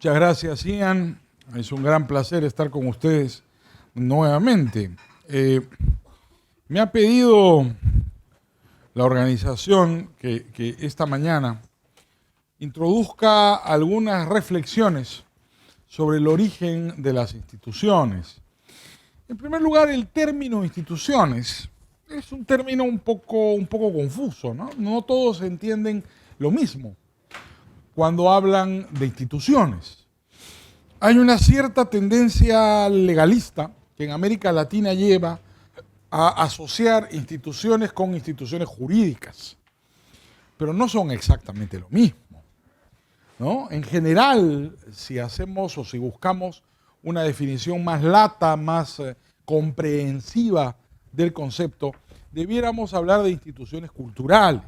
Muchas gracias, Ian. Es un gran placer estar con ustedes nuevamente. Me ha pedido la organización que esta mañana introduzca algunas reflexiones sobre el origen de las instituciones. En primer lugar, el término instituciones es un término un poco confuso, ¿no? No todos entienden lo mismo cuando hablan de instituciones. Hay una cierta tendencia legalista que en América Latina lleva a asociar instituciones con instituciones jurídicas, pero no son exactamente lo mismo, ¿no? En general, si hacemos o si buscamos una definición más lata, más comprensiva del concepto, debiéramos hablar de instituciones culturales,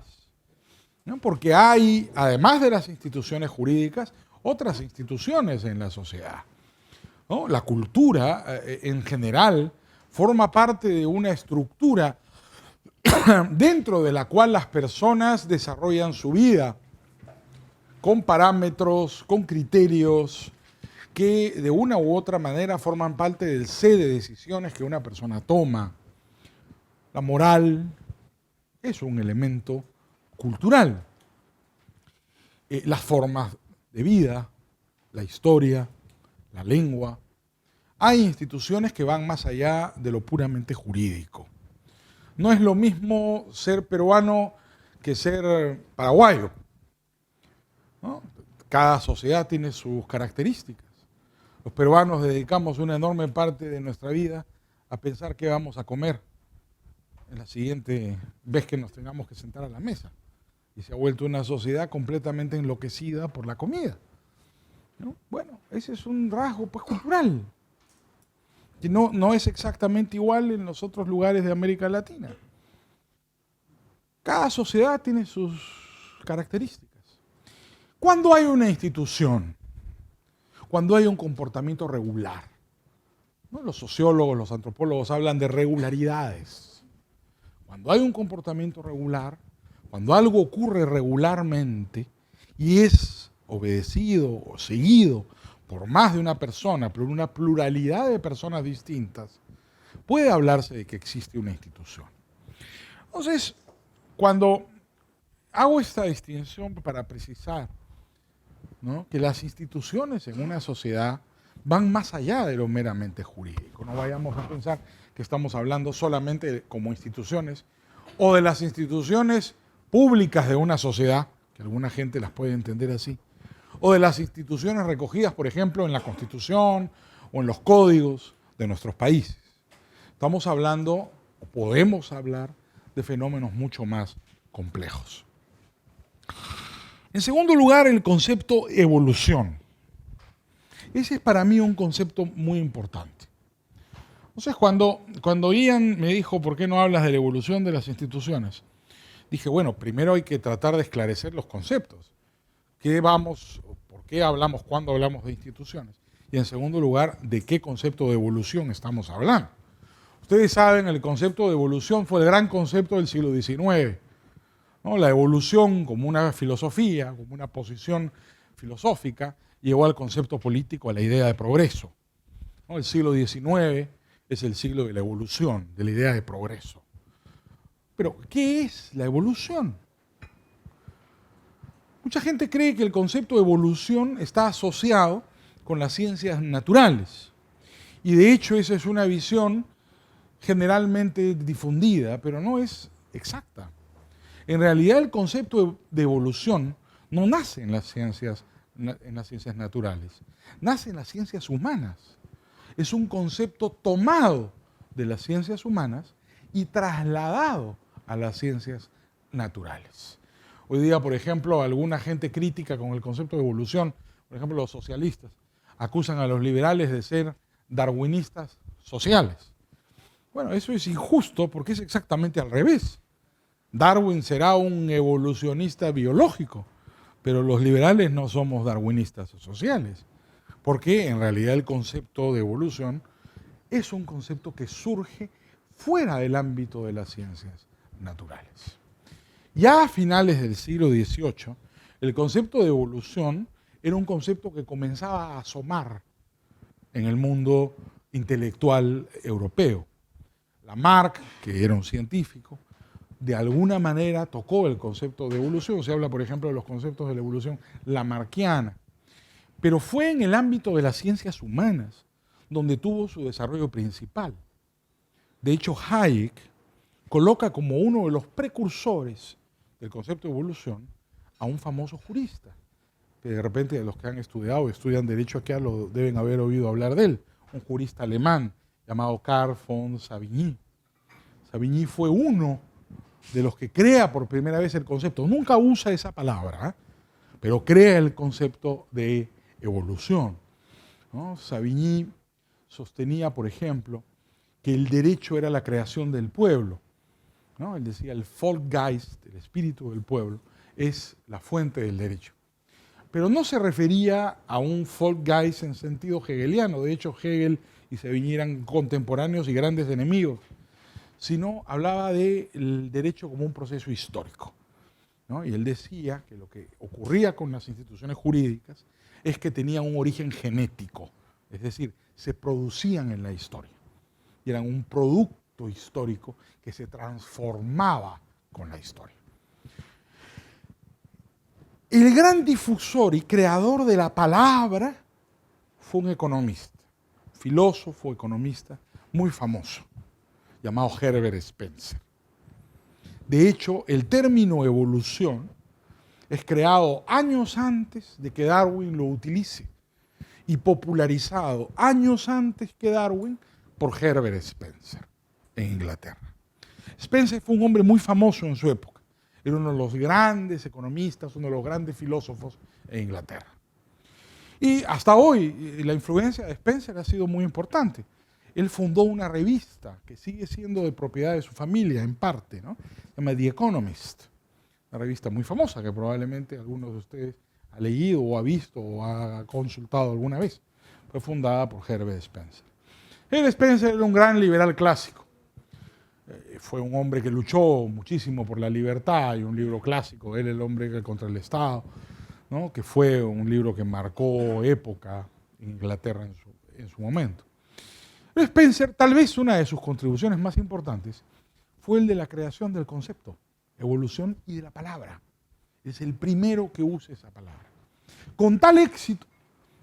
¿no? Porque hay, además de las instituciones jurídicas, otras instituciones en la sociedad, ¿no? La cultura, en general, forma parte de una estructura dentro de la cual las personas desarrollan su vida con parámetros, con criterios que de una u otra manera forman parte del set de decisiones que una persona toma. La moral es un elemento cultural. Las formas de vida, la historia, la lengua. Hay instituciones que van más allá de lo puramente jurídico. No es lo mismo ser peruano que ser paraguayo, ¿no? Cada sociedad tiene sus características. Los peruanos dedicamos una enorme parte de nuestra vida a pensar qué vamos a comer en la siguiente vez que nos tengamos que sentar a la mesa. Y se ha vuelto una sociedad completamente enloquecida por la comida, ¿no? Bueno, ese es un rasgo pues, cultural, que no es exactamente igual en los otros lugares de América Latina. Cada sociedad tiene sus características. Cuando hay una institución, cuando hay un comportamiento regular, ¿no? Los sociólogos, los antropólogos hablan de regularidades. Cuando hay un comportamiento regular, cuando algo ocurre regularmente y es obedecido o seguido por más de una persona, por una pluralidad de personas distintas, puede hablarse de que existe una institución. Entonces, cuando hago esta distinción para precisar, ¿no?, que las instituciones en una sociedad van más allá de lo meramente jurídico. No vayamos a pensar que estamos hablando solamente como instituciones o de las instituciones públicas de una sociedad, que alguna gente las puede entender así, o de las instituciones recogidas, por ejemplo, en la Constitución o en los códigos de nuestros países. Estamos hablando, o podemos hablar, de fenómenos mucho más complejos. En segundo lugar, el concepto evolución. Ese es para mí un concepto muy importante. Entonces, cuando Ian me dijo, ¿por qué no hablas de la evolución de las instituciones? Dije, bueno, primero hay que tratar de esclarecer los conceptos. ¿Por qué hablamos cuando hablamos de instituciones? Y en segundo lugar, ¿de qué concepto de evolución estamos hablando? Ustedes saben, el concepto de evolución fue el gran concepto del siglo XIX, ¿no? La evolución como una filosofía, como una posición filosófica, llevó al concepto político, a la idea de progreso, ¿no? El siglo XIX es el siglo de la evolución, de la idea de progreso. Pero, ¿qué es la evolución? Mucha gente cree que el concepto de evolución está asociado con las ciencias naturales. Y de hecho esa es una visión generalmente difundida, pero no es exacta. En realidad el concepto de evolución no nace en las ciencias naturales, nace en las ciencias humanas. Es un concepto tomado de las ciencias humanas y trasladado a las ciencias naturales. Hoy día, por ejemplo, alguna gente crítica con el concepto de evolución, por ejemplo, los socialistas, acusan a los liberales de ser darwinistas sociales. Bueno, eso es injusto porque es exactamente al revés. Darwin será un evolucionista biológico, pero los liberales no somos darwinistas sociales, porque en realidad el concepto de evolución es un concepto que surge fuera del ámbito de las ciencias naturales. Ya a finales del siglo XVIII, el concepto de evolución era un concepto que comenzaba a asomar en el mundo intelectual europeo. Lamarck, que era un científico, de alguna manera tocó el concepto de evolución. Se habla, por ejemplo, de los conceptos de la evolución lamarckiana. Pero fue en el ámbito de las ciencias humanas donde tuvo su desarrollo principal. De hecho, Hayek coloca como uno de los precursores del concepto de evolución a un famoso jurista, que de repente los que han estudiado o estudian derecho acá lo deben haber oído hablar de él, un jurista alemán llamado Carl von Savigny. Savigny fue uno de los que crea por primera vez el concepto, nunca usa esa palabra, pero crea el concepto de evolución, ¿no? Savigny sostenía, por ejemplo, que el derecho era la creación del pueblo, ¿no? Él decía, el Volksgeist, el espíritu del pueblo, es la fuente del derecho. Pero no se refería a un Volksgeist en sentido hegeliano. De hecho, Hegel y Savigny eran contemporáneos y grandes enemigos, sino hablaba del derecho como un proceso histórico, ¿no? Y él decía que lo que ocurría con las instituciones jurídicas es que tenían un origen genético, es decir, se producían en la historia y eran un producto histórico que se transformaba con la historia. El gran difusor y creador de la palabra fue un economista, filósofo, economista muy famoso, llamado Herbert Spencer. De hecho, el término evolución es creado años antes de que Darwin lo utilice y popularizado años antes que Darwin por Herbert Spencer en Inglaterra. Spencer fue un hombre muy famoso en su época. Era uno de los grandes economistas, uno de los grandes filósofos en Inglaterra. Y hasta hoy la influencia de Spencer ha sido muy importante. Él fundó una revista que sigue siendo de propiedad de su familia en parte, ¿no? Se llama The Economist, una revista muy famosa que probablemente algunos de ustedes ha leído o ha visto o ha consultado alguna vez. Fue fundada por Herbert Spencer. Herbert Spencer era un gran liberal clásico. Fue un hombre que luchó muchísimo por la libertad. Hay un libro clásico, él el hombre contra el Estado, ¿no? Que fue un libro que marcó época en Inglaterra en su momento. Pero Spencer, tal vez una de sus contribuciones más importantes, fue el de la creación del concepto, evolución y de la palabra. Es el primero que usa esa palabra. Con tal éxito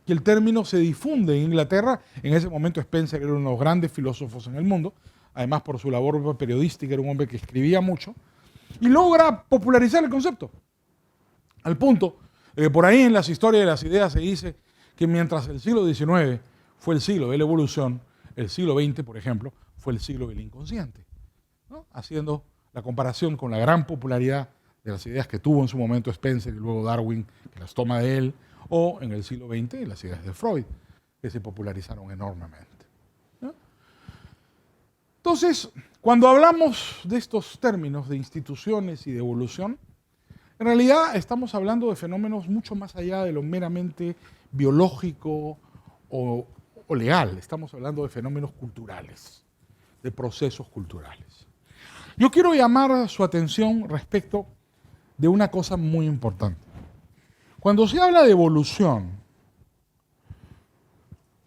que el término se difunde en Inglaterra. En ese momento Spencer era uno de los grandes filósofos en el mundo, además por su labor periodística, era un hombre que escribía mucho, y logra popularizar el concepto. Al punto, por ahí en las historias de las ideas se dice que mientras el siglo XIX fue el siglo de la evolución, el siglo XX, por ejemplo, fue el siglo del inconsciente, ¿no? Haciendo la comparación con la gran popularidad de las ideas que tuvo en su momento Spencer y luego Darwin, que las toma de él, o en el siglo XX las ideas de Freud, que se popularizaron enormemente, ¿no? Entonces, cuando hablamos de estos términos de instituciones y de evolución, en realidad estamos hablando de fenómenos mucho más allá de lo meramente biológico o legal. Estamos hablando de fenómenos culturales, de procesos culturales. Yo quiero llamar su atención respecto de una cosa muy importante. Cuando se habla de evolución,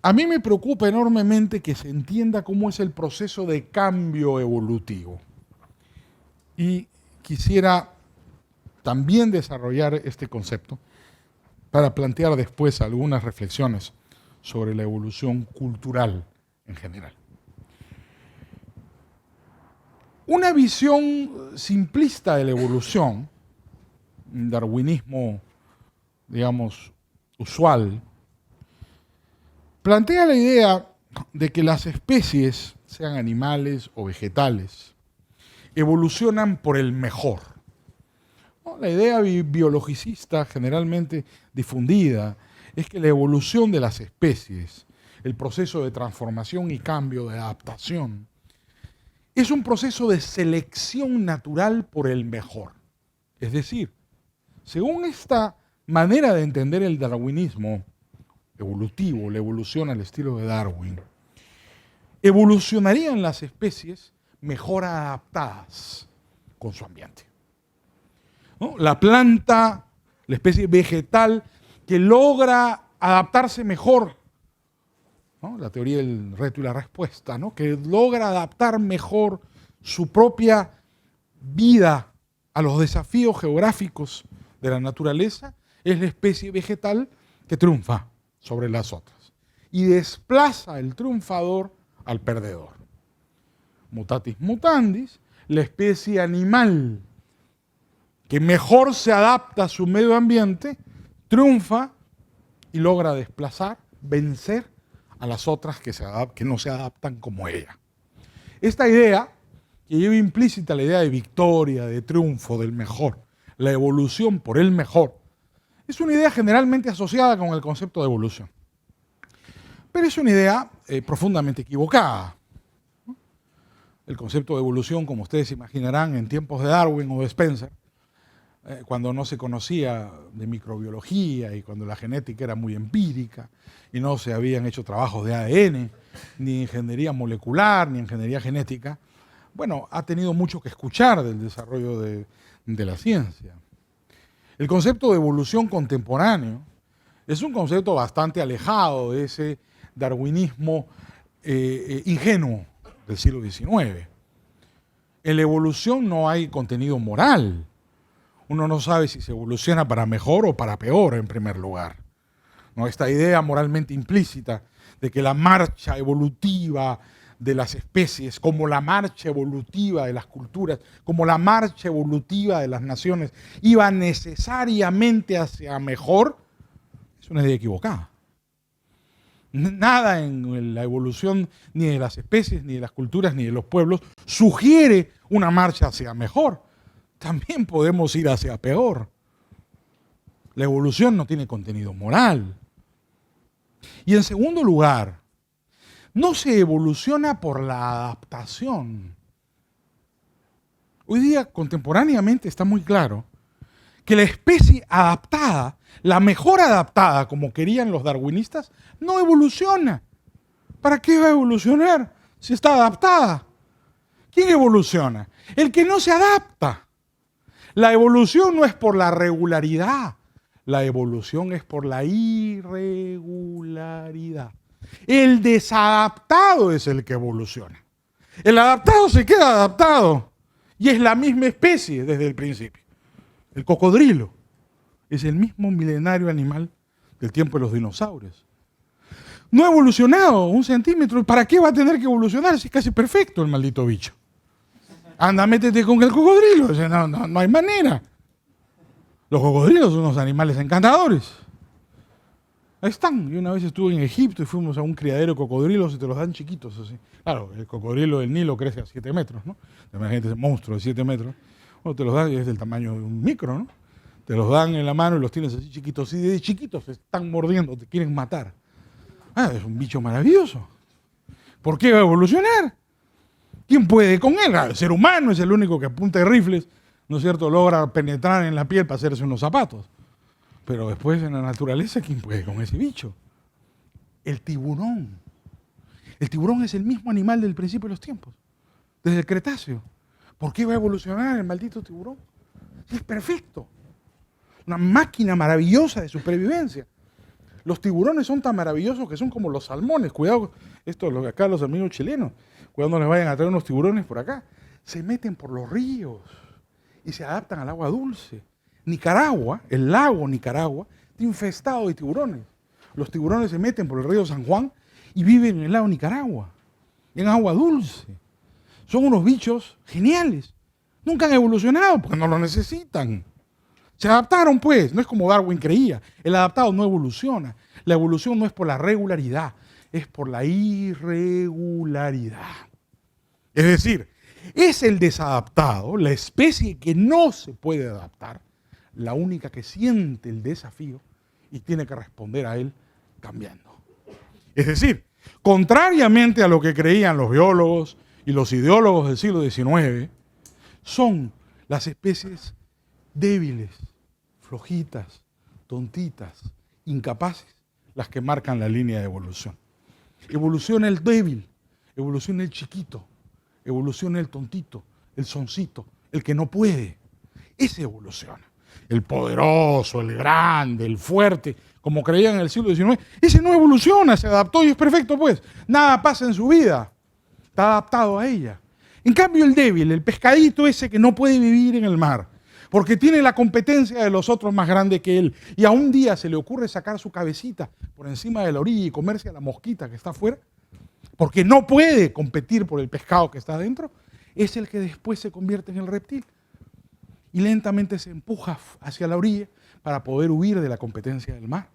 a mí me preocupa enormemente que se entienda cómo es el proceso de cambio evolutivo. Y quisiera también desarrollar este concepto para plantear después algunas reflexiones sobre la evolución cultural en general. Una visión simplista de la evolución, un darwinismo, digamos, usual, plantea la idea de que las especies, sean animales o vegetales, evolucionan por el mejor. La idea biologicista generalmente difundida es que la evolución de las especies, el proceso de transformación y cambio, de adaptación, es un proceso de selección natural por el mejor. Es decir, según esta manera de entender el darwinismo evolutivo, la evolución al estilo de Darwin, evolucionarían las especies mejor adaptadas con su ambiente, ¿no? La planta, la especie vegetal, que logra adaptarse mejor, ¿no? La teoría del reto y la respuesta, ¿no? Que logra adaptar mejor su propia vida a los desafíos geográficos de la naturaleza, es la especie vegetal que triunfa sobre las otras y desplaza el triunfador al perdedor. Mutatis mutandis, la especie animal que mejor se adapta a su medio ambiente, triunfa y logra desplazar, vencer a las otras que no se adaptan como ella. Esta idea, que lleva implícita la idea de victoria, de triunfo, del mejor, la evolución por el mejor, es una idea generalmente asociada con el concepto de evolución. Pero es una idea profundamente equivocada. El concepto de evolución, como ustedes imaginarán, en tiempos de Darwin o de Spencer, cuando no se conocía de microbiología y cuando la genética era muy empírica y no se habían hecho trabajos de ADN, ni ingeniería molecular, ni ingeniería genética, bueno, ha tenido mucho que escuchar del desarrollo de la ciencia. El concepto de evolución contemporáneo es un concepto bastante alejado de ese darwinismo ingenuo del siglo XIX. En la evolución no hay contenido moral. Uno no sabe si se evoluciona para mejor o para peor, en primer lugar. ¿No? Esta idea moralmente implícita de que la marcha evolutiva de las especies, como la marcha evolutiva de las culturas, como la marcha evolutiva de las naciones, iba necesariamente hacia mejor, es una idea equivocada. Nada en la evolución ni de las especies, ni de las culturas, ni de los pueblos sugiere una marcha hacia mejor. También podemos ir hacia peor. La evolución no tiene contenido moral. Y en segundo lugar, no se evoluciona por la adaptación. Hoy día, contemporáneamente, está muy claro que la especie adaptada, la mejor adaptada, como querían los darwinistas, no evoluciona. ¿Para qué va a evolucionar si está adaptada? ¿Quién evoluciona? El que no se adapta. La evolución no es por la regularidad, la evolución es por la irregularidad. El desadaptado es el que evoluciona. El adaptado se queda adaptado y es la misma especie desde el principio. El cocodrilo es el mismo milenario animal del tiempo de los dinosaurios. No ha evolucionado 1 centímetro. ¿Para qué va a tener que evolucionar si es casi perfecto el maldito bicho? Anda, métete con el cocodrilo. No hay manera. Los cocodrilos son unos animales encantadores. Ahí están. Yo una vez estuve en Egipto y fuimos a un criadero de cocodrilos y te los dan chiquitos así. Claro, el cocodrilo del Nilo crece a 7 metros, ¿no? Imagínate ese monstruo de 7 metros. Bueno, te los dan y es del tamaño de un micro, ¿no? Te los dan en la mano y los tienes así chiquitos. Y de chiquitos se están mordiendo, te quieren matar. Ah, es un bicho maravilloso. ¿Por qué va a evolucionar? ¿Quién puede con él? El ser humano es el único que a punta de rifles, ¿no es cierto?, logra penetrar en la piel para hacerse unos zapatos. Pero después en la naturaleza, ¿quién puede con ese bicho? El tiburón. El tiburón es el mismo animal del principio de los tiempos, desde el Cretáceo. ¿Por qué va a evolucionar el maldito tiburón? Es perfecto. Una máquina maravillosa de supervivencia. Los tiburones son tan maravillosos que son como los salmones. Cuidado, esto es lo que acá los amigos chilenos, cuidado no les vayan a traer unos tiburones por acá. Se meten por los ríos y se adaptan al agua dulce. Nicaragua, el lago Nicaragua, está infestado de tiburones. Los tiburones se meten por el río San Juan y viven en el lago Nicaragua, en agua dulce. Son unos bichos geniales. Nunca han evolucionado porque no lo necesitan. Se adaptaron, pues. No es como Darwin creía. El adaptado no evoluciona. La evolución no es por la regularidad, es por la irregularidad. Es decir, es el desadaptado, la especie que no se puede adaptar, la única que siente el desafío y tiene que responder a él cambiando. Es decir, contrariamente a lo que creían los biólogos y los ideólogos del siglo XIX, son las especies débiles, flojitas, tontitas, incapaces, las que marcan la línea de evolución. Evoluciona el débil, evoluciona el chiquito, evoluciona el tontito, el soncito, el que no puede. Ese evoluciona. el poderoso, el grande, el fuerte, como creían en el siglo XIX, ese no evoluciona, se adaptó y es perfecto, pues. Nada pasa en su vida, está adaptado a ella. En cambio, el débil, el pescadito ese que no puede vivir en el mar, porque tiene la competencia de los otros más grande que él, y a un día se le ocurre sacar su cabecita por encima de la orilla y comerse a la mosquita que está afuera, porque no puede competir por el pescado que está adentro, es el que después se convierte en el reptil. Y lentamente se empuja hacia la orilla para poder huir de la competencia del mar.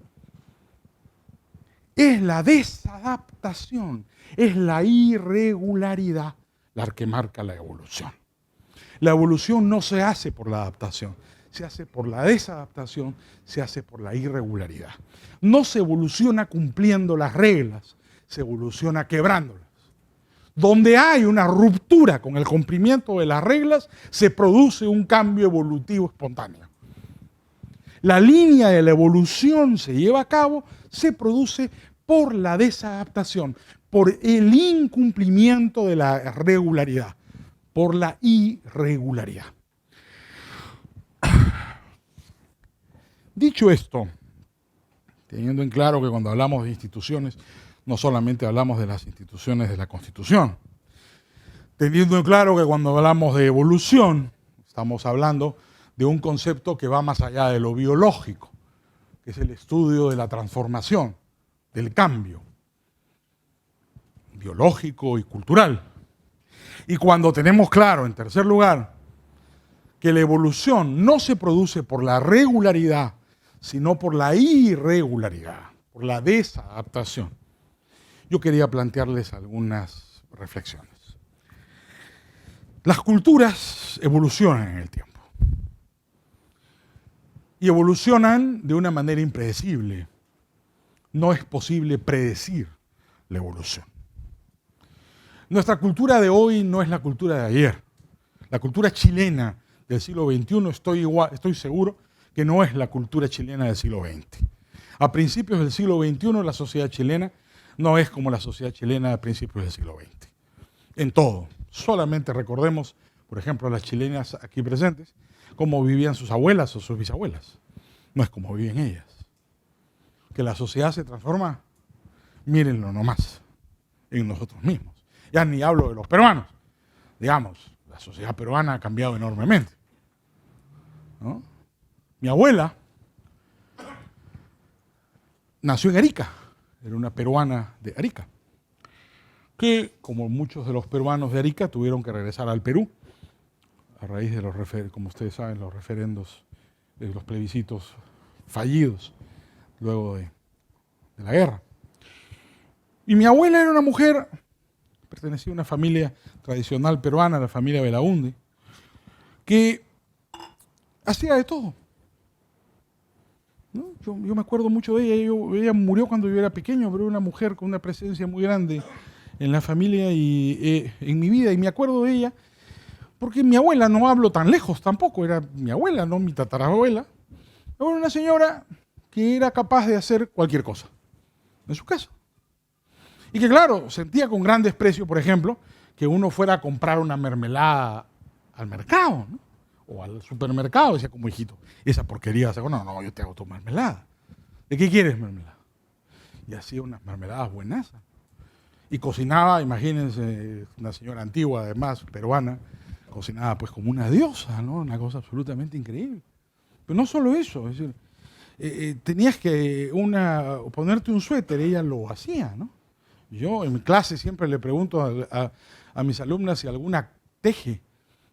Es la desadaptación, es la irregularidad la que marca la evolución. La evolución no se hace por la adaptación, se hace por la desadaptación, se hace por la irregularidad. No se evoluciona cumpliendo las reglas, se evoluciona quebrándolas. Donde hay una ruptura con el cumplimiento de las reglas, se produce un cambio evolutivo espontáneo. La línea de la evolución se lleva a cabo, se produce por la desadaptación, por el incumplimiento de la regularidad, por la irregularidad. Dicho esto, teniendo en claro que cuando hablamos de instituciones, no solamente hablamos de las instituciones de la Constitución, teniendo en claro que cuando hablamos de evolución, estamos hablando de un concepto que va más allá de lo biológico, que es el estudio de la transformación, del cambio biológico y cultural. Y cuando tenemos claro, en tercer lugar, que la evolución no se produce por la regularidad, sino por la irregularidad, por la desadaptación, yo quería plantearles algunas reflexiones. Las culturas evolucionan en el tiempo. Y evolucionan de una manera impredecible. No es posible predecir la evolución. Nuestra cultura de hoy no es la cultura de ayer. La cultura chilena del siglo XXI, estoy seguro que no es la cultura chilena del siglo XX. A principios del siglo XXI, la sociedad chilena no es como la sociedad chilena a principios del siglo XX. En todo. Solamente recordemos, por ejemplo, a las chilenas aquí presentes, cómo vivían sus abuelas o sus bisabuelas. No es como viven ellas. Que la sociedad se transforma, mírenlo nomás, en nosotros mismos. Ya ni hablo de los peruanos. Digamos, la sociedad peruana ha cambiado enormemente, ¿no? Mi abuela nació en Arica, era una peruana de Arica, que, como muchos de los peruanos de Arica, tuvieron que regresar al Perú a raíz de los, como ustedes saben, los referendos, de los plebiscitos fallidos luego de la guerra. Y mi abuela era una mujer, pertenecía a una familia tradicional peruana, la familia Belaúnde, que hacía de todo, ¿no? Yo me acuerdo mucho de ella. Ella murió cuando yo era pequeño, pero era una mujer con una presencia muy grande en la familia y en mi vida. Y me acuerdo de ella porque mi abuela, no hablo tan lejos tampoco, era mi abuela, no mi tatarabuela. Era una señora que era capaz de hacer cualquier cosa en su casa. Y que claro, sentía con gran desprecio, por ejemplo, que uno fuera a comprar una mermelada al mercado, ¿no? O al supermercado, decía como hijito, esa porquería, no, yo te hago tu mermelada. ¿De qué quieres mermelada? Y hacía unas mermeladas buenas. Y cocinaba, imagínense, una señora antigua, además, peruana, cocinaba pues como una diosa, ¿no? Una cosa absolutamente increíble. Pero no solo eso, es decir, tenías que ponerte un suéter, ella lo hacía, ¿no? Yo en mi clase siempre le pregunto a mis alumnas si alguna teje.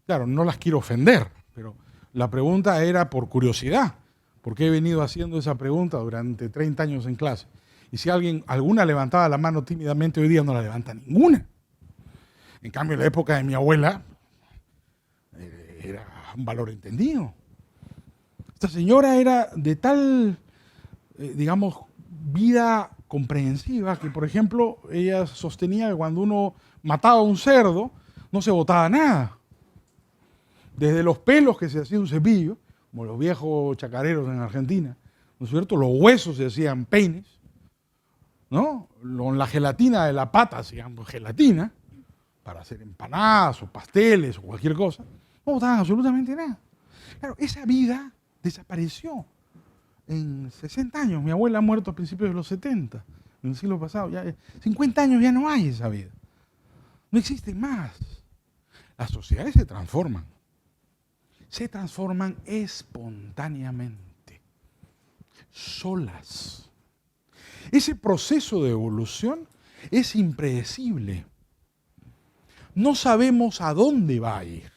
Claro, no las quiero ofender, pero la pregunta era por curiosidad, porque he venido haciendo esa pregunta durante 30 años en clase. Y si alguna levantaba la mano tímidamente, hoy día no la levanta ninguna. En cambio, en la época de mi abuela, era un valor entendido. Esta señora era de tal, digamos, vida comprensiva que, por ejemplo, ella sostenía que cuando uno mataba a un cerdo, no se botaba nada. Desde los pelos que se hacía un cepillo, como los viejos chacareros en Argentina, ¿no es cierto? Los huesos se hacían peines, ¿no? Con la gelatina de la pata hacían gelatina para hacer empanadas o pasteles o cualquier cosa. No botaban absolutamente nada. Claro, esa vida desapareció en 60 años. Mi abuela ha muerto a principios de los 70, en el siglo pasado. Ya, 50 años ya no hay esa vida. No existe más. Las sociedades se transforman. Se transforman espontáneamente, solas. Ese proceso de evolución es impredecible. No sabemos a dónde va a ir.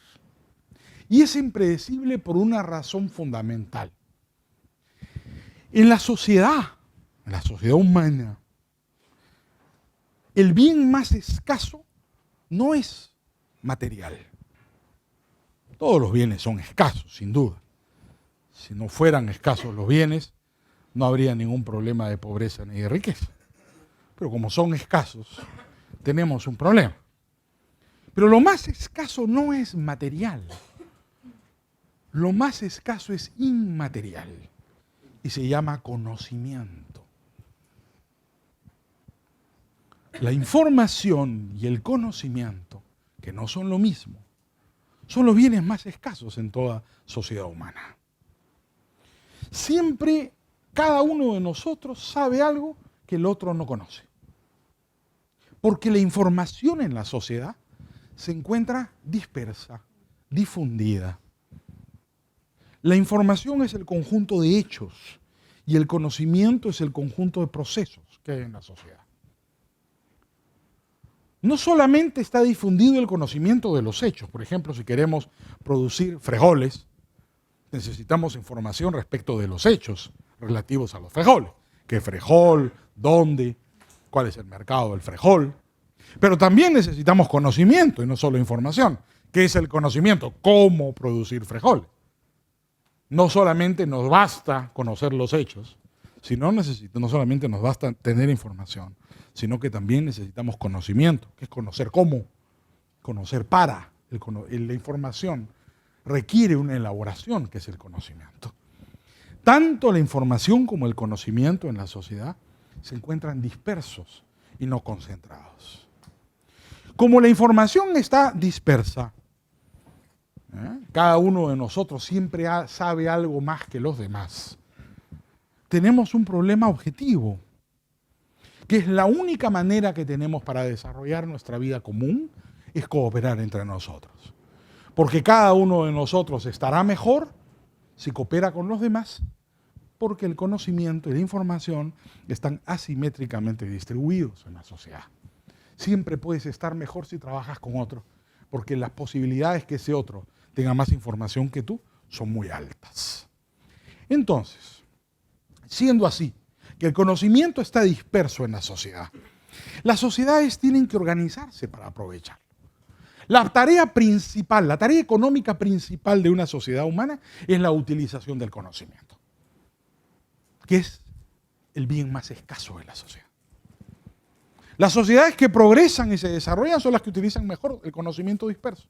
Y es impredecible por una razón fundamental. En la sociedad humana, el bien más escaso no es material. Todos los bienes son escasos, sin duda. Si no fueran escasos los bienes, no habría ningún problema de pobreza ni de riqueza. Pero como son escasos, tenemos un problema. Pero lo más escaso no es material. Lo más escaso es inmaterial y se llama conocimiento. La información y el conocimiento, que no son lo mismo, son los bienes más escasos en toda sociedad humana. Siempre cada uno de nosotros sabe algo que el otro no conoce. Porque la información en la sociedad se encuentra dispersa, difundida. La información es el conjunto de hechos y el conocimiento es el conjunto de procesos que hay en la sociedad. No solamente está difundido el conocimiento de los hechos. Por ejemplo, si queremos producir frijoles, necesitamos información respecto de los hechos relativos a los frijoles. ¿Qué frijol? ¿Dónde? ¿Cuál es el mercado del frijol? Pero también necesitamos conocimiento y no solo información. ¿Qué es el conocimiento? ¿Cómo producir frijoles? No solamente nos basta conocer los hechos, no solamente nos basta tener información, sino que también necesitamos conocimiento, que es conocer cómo, conocer para. La información requiere una elaboración, que es el conocimiento. Tanto la información como el conocimiento en la sociedad se encuentran dispersos y no concentrados. Como la información está dispersa, cada uno de nosotros siempre sabe algo más que los demás. Tenemos un problema objetivo, que es la única manera que tenemos para desarrollar nuestra vida común, es cooperar entre nosotros. Porque cada uno de nosotros estará mejor si coopera con los demás, porque el conocimiento y la información están asimétricamente distribuidos en la sociedad. Siempre puedes estar mejor si trabajas con otro, porque las posibilidades que ese otro tenga más información que tú son muy altas. Entonces, siendo así, que el conocimiento está disperso en la sociedad, las sociedades tienen que organizarse para aprovecharlo. La tarea principal, la tarea económica principal de una sociedad humana es la utilización del conocimiento, que es el bien más escaso de la sociedad. Las sociedades que progresan y se desarrollan son las que utilizan mejor el conocimiento disperso.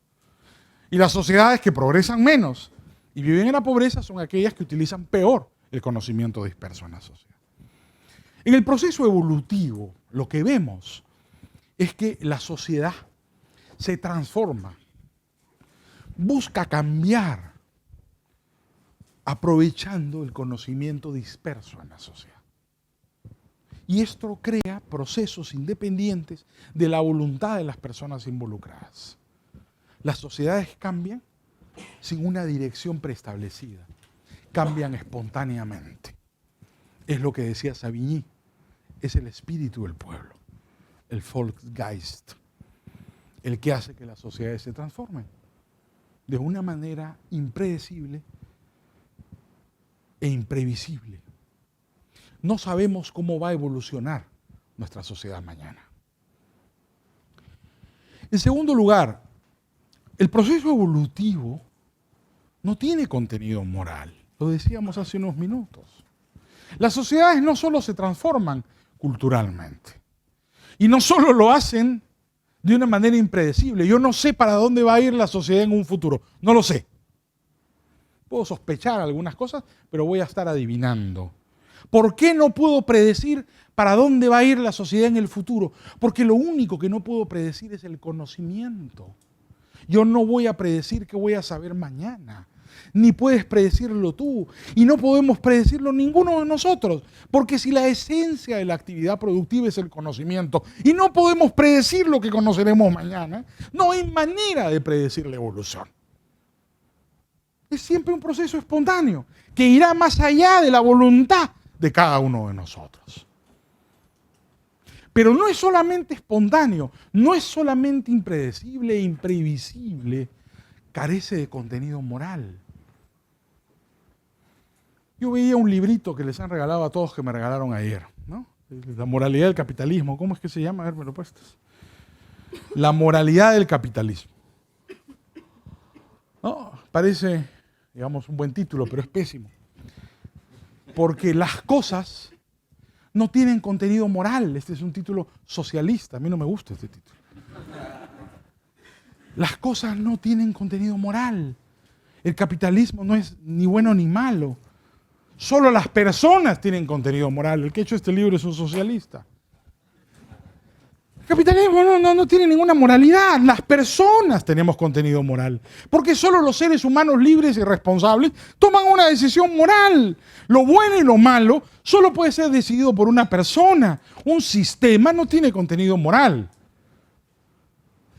Y las sociedades que progresan menos y viven en la pobreza son aquellas que utilizan peor el conocimiento disperso en la sociedad. En el proceso evolutivo, lo que vemos es que la sociedad se transforma, busca cambiar, aprovechando el conocimiento disperso en la sociedad. Y esto crea procesos independientes de la voluntad de las personas involucradas. Las sociedades cambian sin una dirección preestablecida, cambian espontáneamente. Es lo que decía Savigny, es el espíritu del pueblo, el Volksgeist, el que hace que las sociedades se transformen de una manera impredecible e imprevisible. No sabemos cómo va a evolucionar nuestra sociedad mañana. En segundo lugar, el proceso evolutivo no tiene contenido moral. Lo decíamos hace unos minutos. Las sociedades no solo se transforman culturalmente, y no solo lo hacen de una manera impredecible. Yo no sé para dónde va a ir la sociedad en un futuro. No lo sé. Puedo sospechar algunas cosas, pero voy a estar adivinando. ¿Por qué no puedo predecir para dónde va a ir la sociedad en el futuro? Porque lo único que no puedo predecir es el conocimiento. Yo no voy a predecir qué voy a saber mañana. ni puedes predecirlo tú, y no podemos predecirlo ninguno de nosotros, porque si la esencia de la actividad productiva es el conocimiento, y no podemos predecir lo que conoceremos mañana, no hay manera de predecir la evolución. Es siempre un proceso espontáneo, que irá más allá de la voluntad de cada uno de nosotros. Pero no es solamente espontáneo, no es solamente impredecible e imprevisible, carece de contenido moral. Yo veía un librito que les han regalado a todos que me regalaron ayer, ¿no? La moralidad del capitalismo, ¿cómo es que se llama? A ver, me lo prestas. La moralidad del capitalismo. ¿No? Parece, digamos, un buen título, pero es pésimo. Porque las cosas no tienen contenido moral. Este es un título socialista. A mí no me gusta este título. Las cosas no tienen contenido moral. El capitalismo no es ni bueno ni malo. Solo las personas tienen contenido moral. El que ha hecho este libro es un socialista. El capitalismo no tiene ninguna moralidad. Las personas tenemos contenido moral. Porque solo los seres humanos libres y responsables toman una decisión moral. Lo bueno y lo malo solo puede ser decidido por una persona. Un sistema no tiene contenido moral.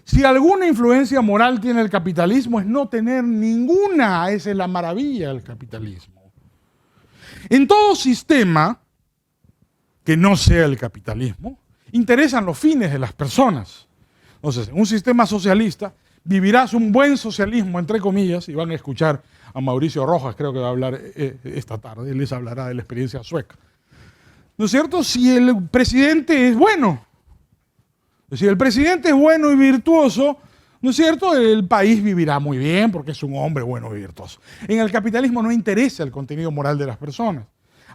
Si alguna influencia moral tiene el capitalismo es no tener ninguna. Esa es la maravilla del capitalismo. En todo sistema que no sea el capitalismo, interesan los fines de las personas. Entonces, en un sistema socialista vivirás un buen socialismo, entre comillas, y van a escuchar a Mauricio Rojas, creo que va a hablar esta tarde, él les hablará de la experiencia sueca. ¿No es cierto? Si el presidente es bueno, si el presidente es bueno y virtuoso, ¿no es cierto? El país vivirá muy bien porque es un hombre bueno y virtuoso. En el capitalismo no interesa el contenido moral de las personas.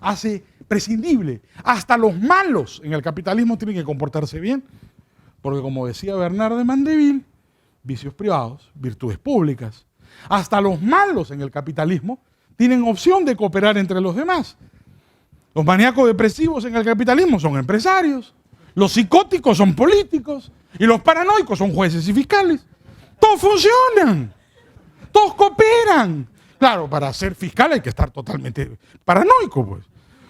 Hace prescindible. Hasta los malos en el capitalismo tienen que comportarse bien. Porque como decía Bernard de Mandeville, vicios privados, virtudes públicas. Hasta los malos en el capitalismo tienen opción de cooperar entre los demás. Los maníacos depresivos en el capitalismo son empresarios. Los psicóticos son políticos. Y los paranoicos son jueces y fiscales. Todos funcionan. Todos cooperan. Claro, para ser fiscal hay que estar totalmente paranoico, pues.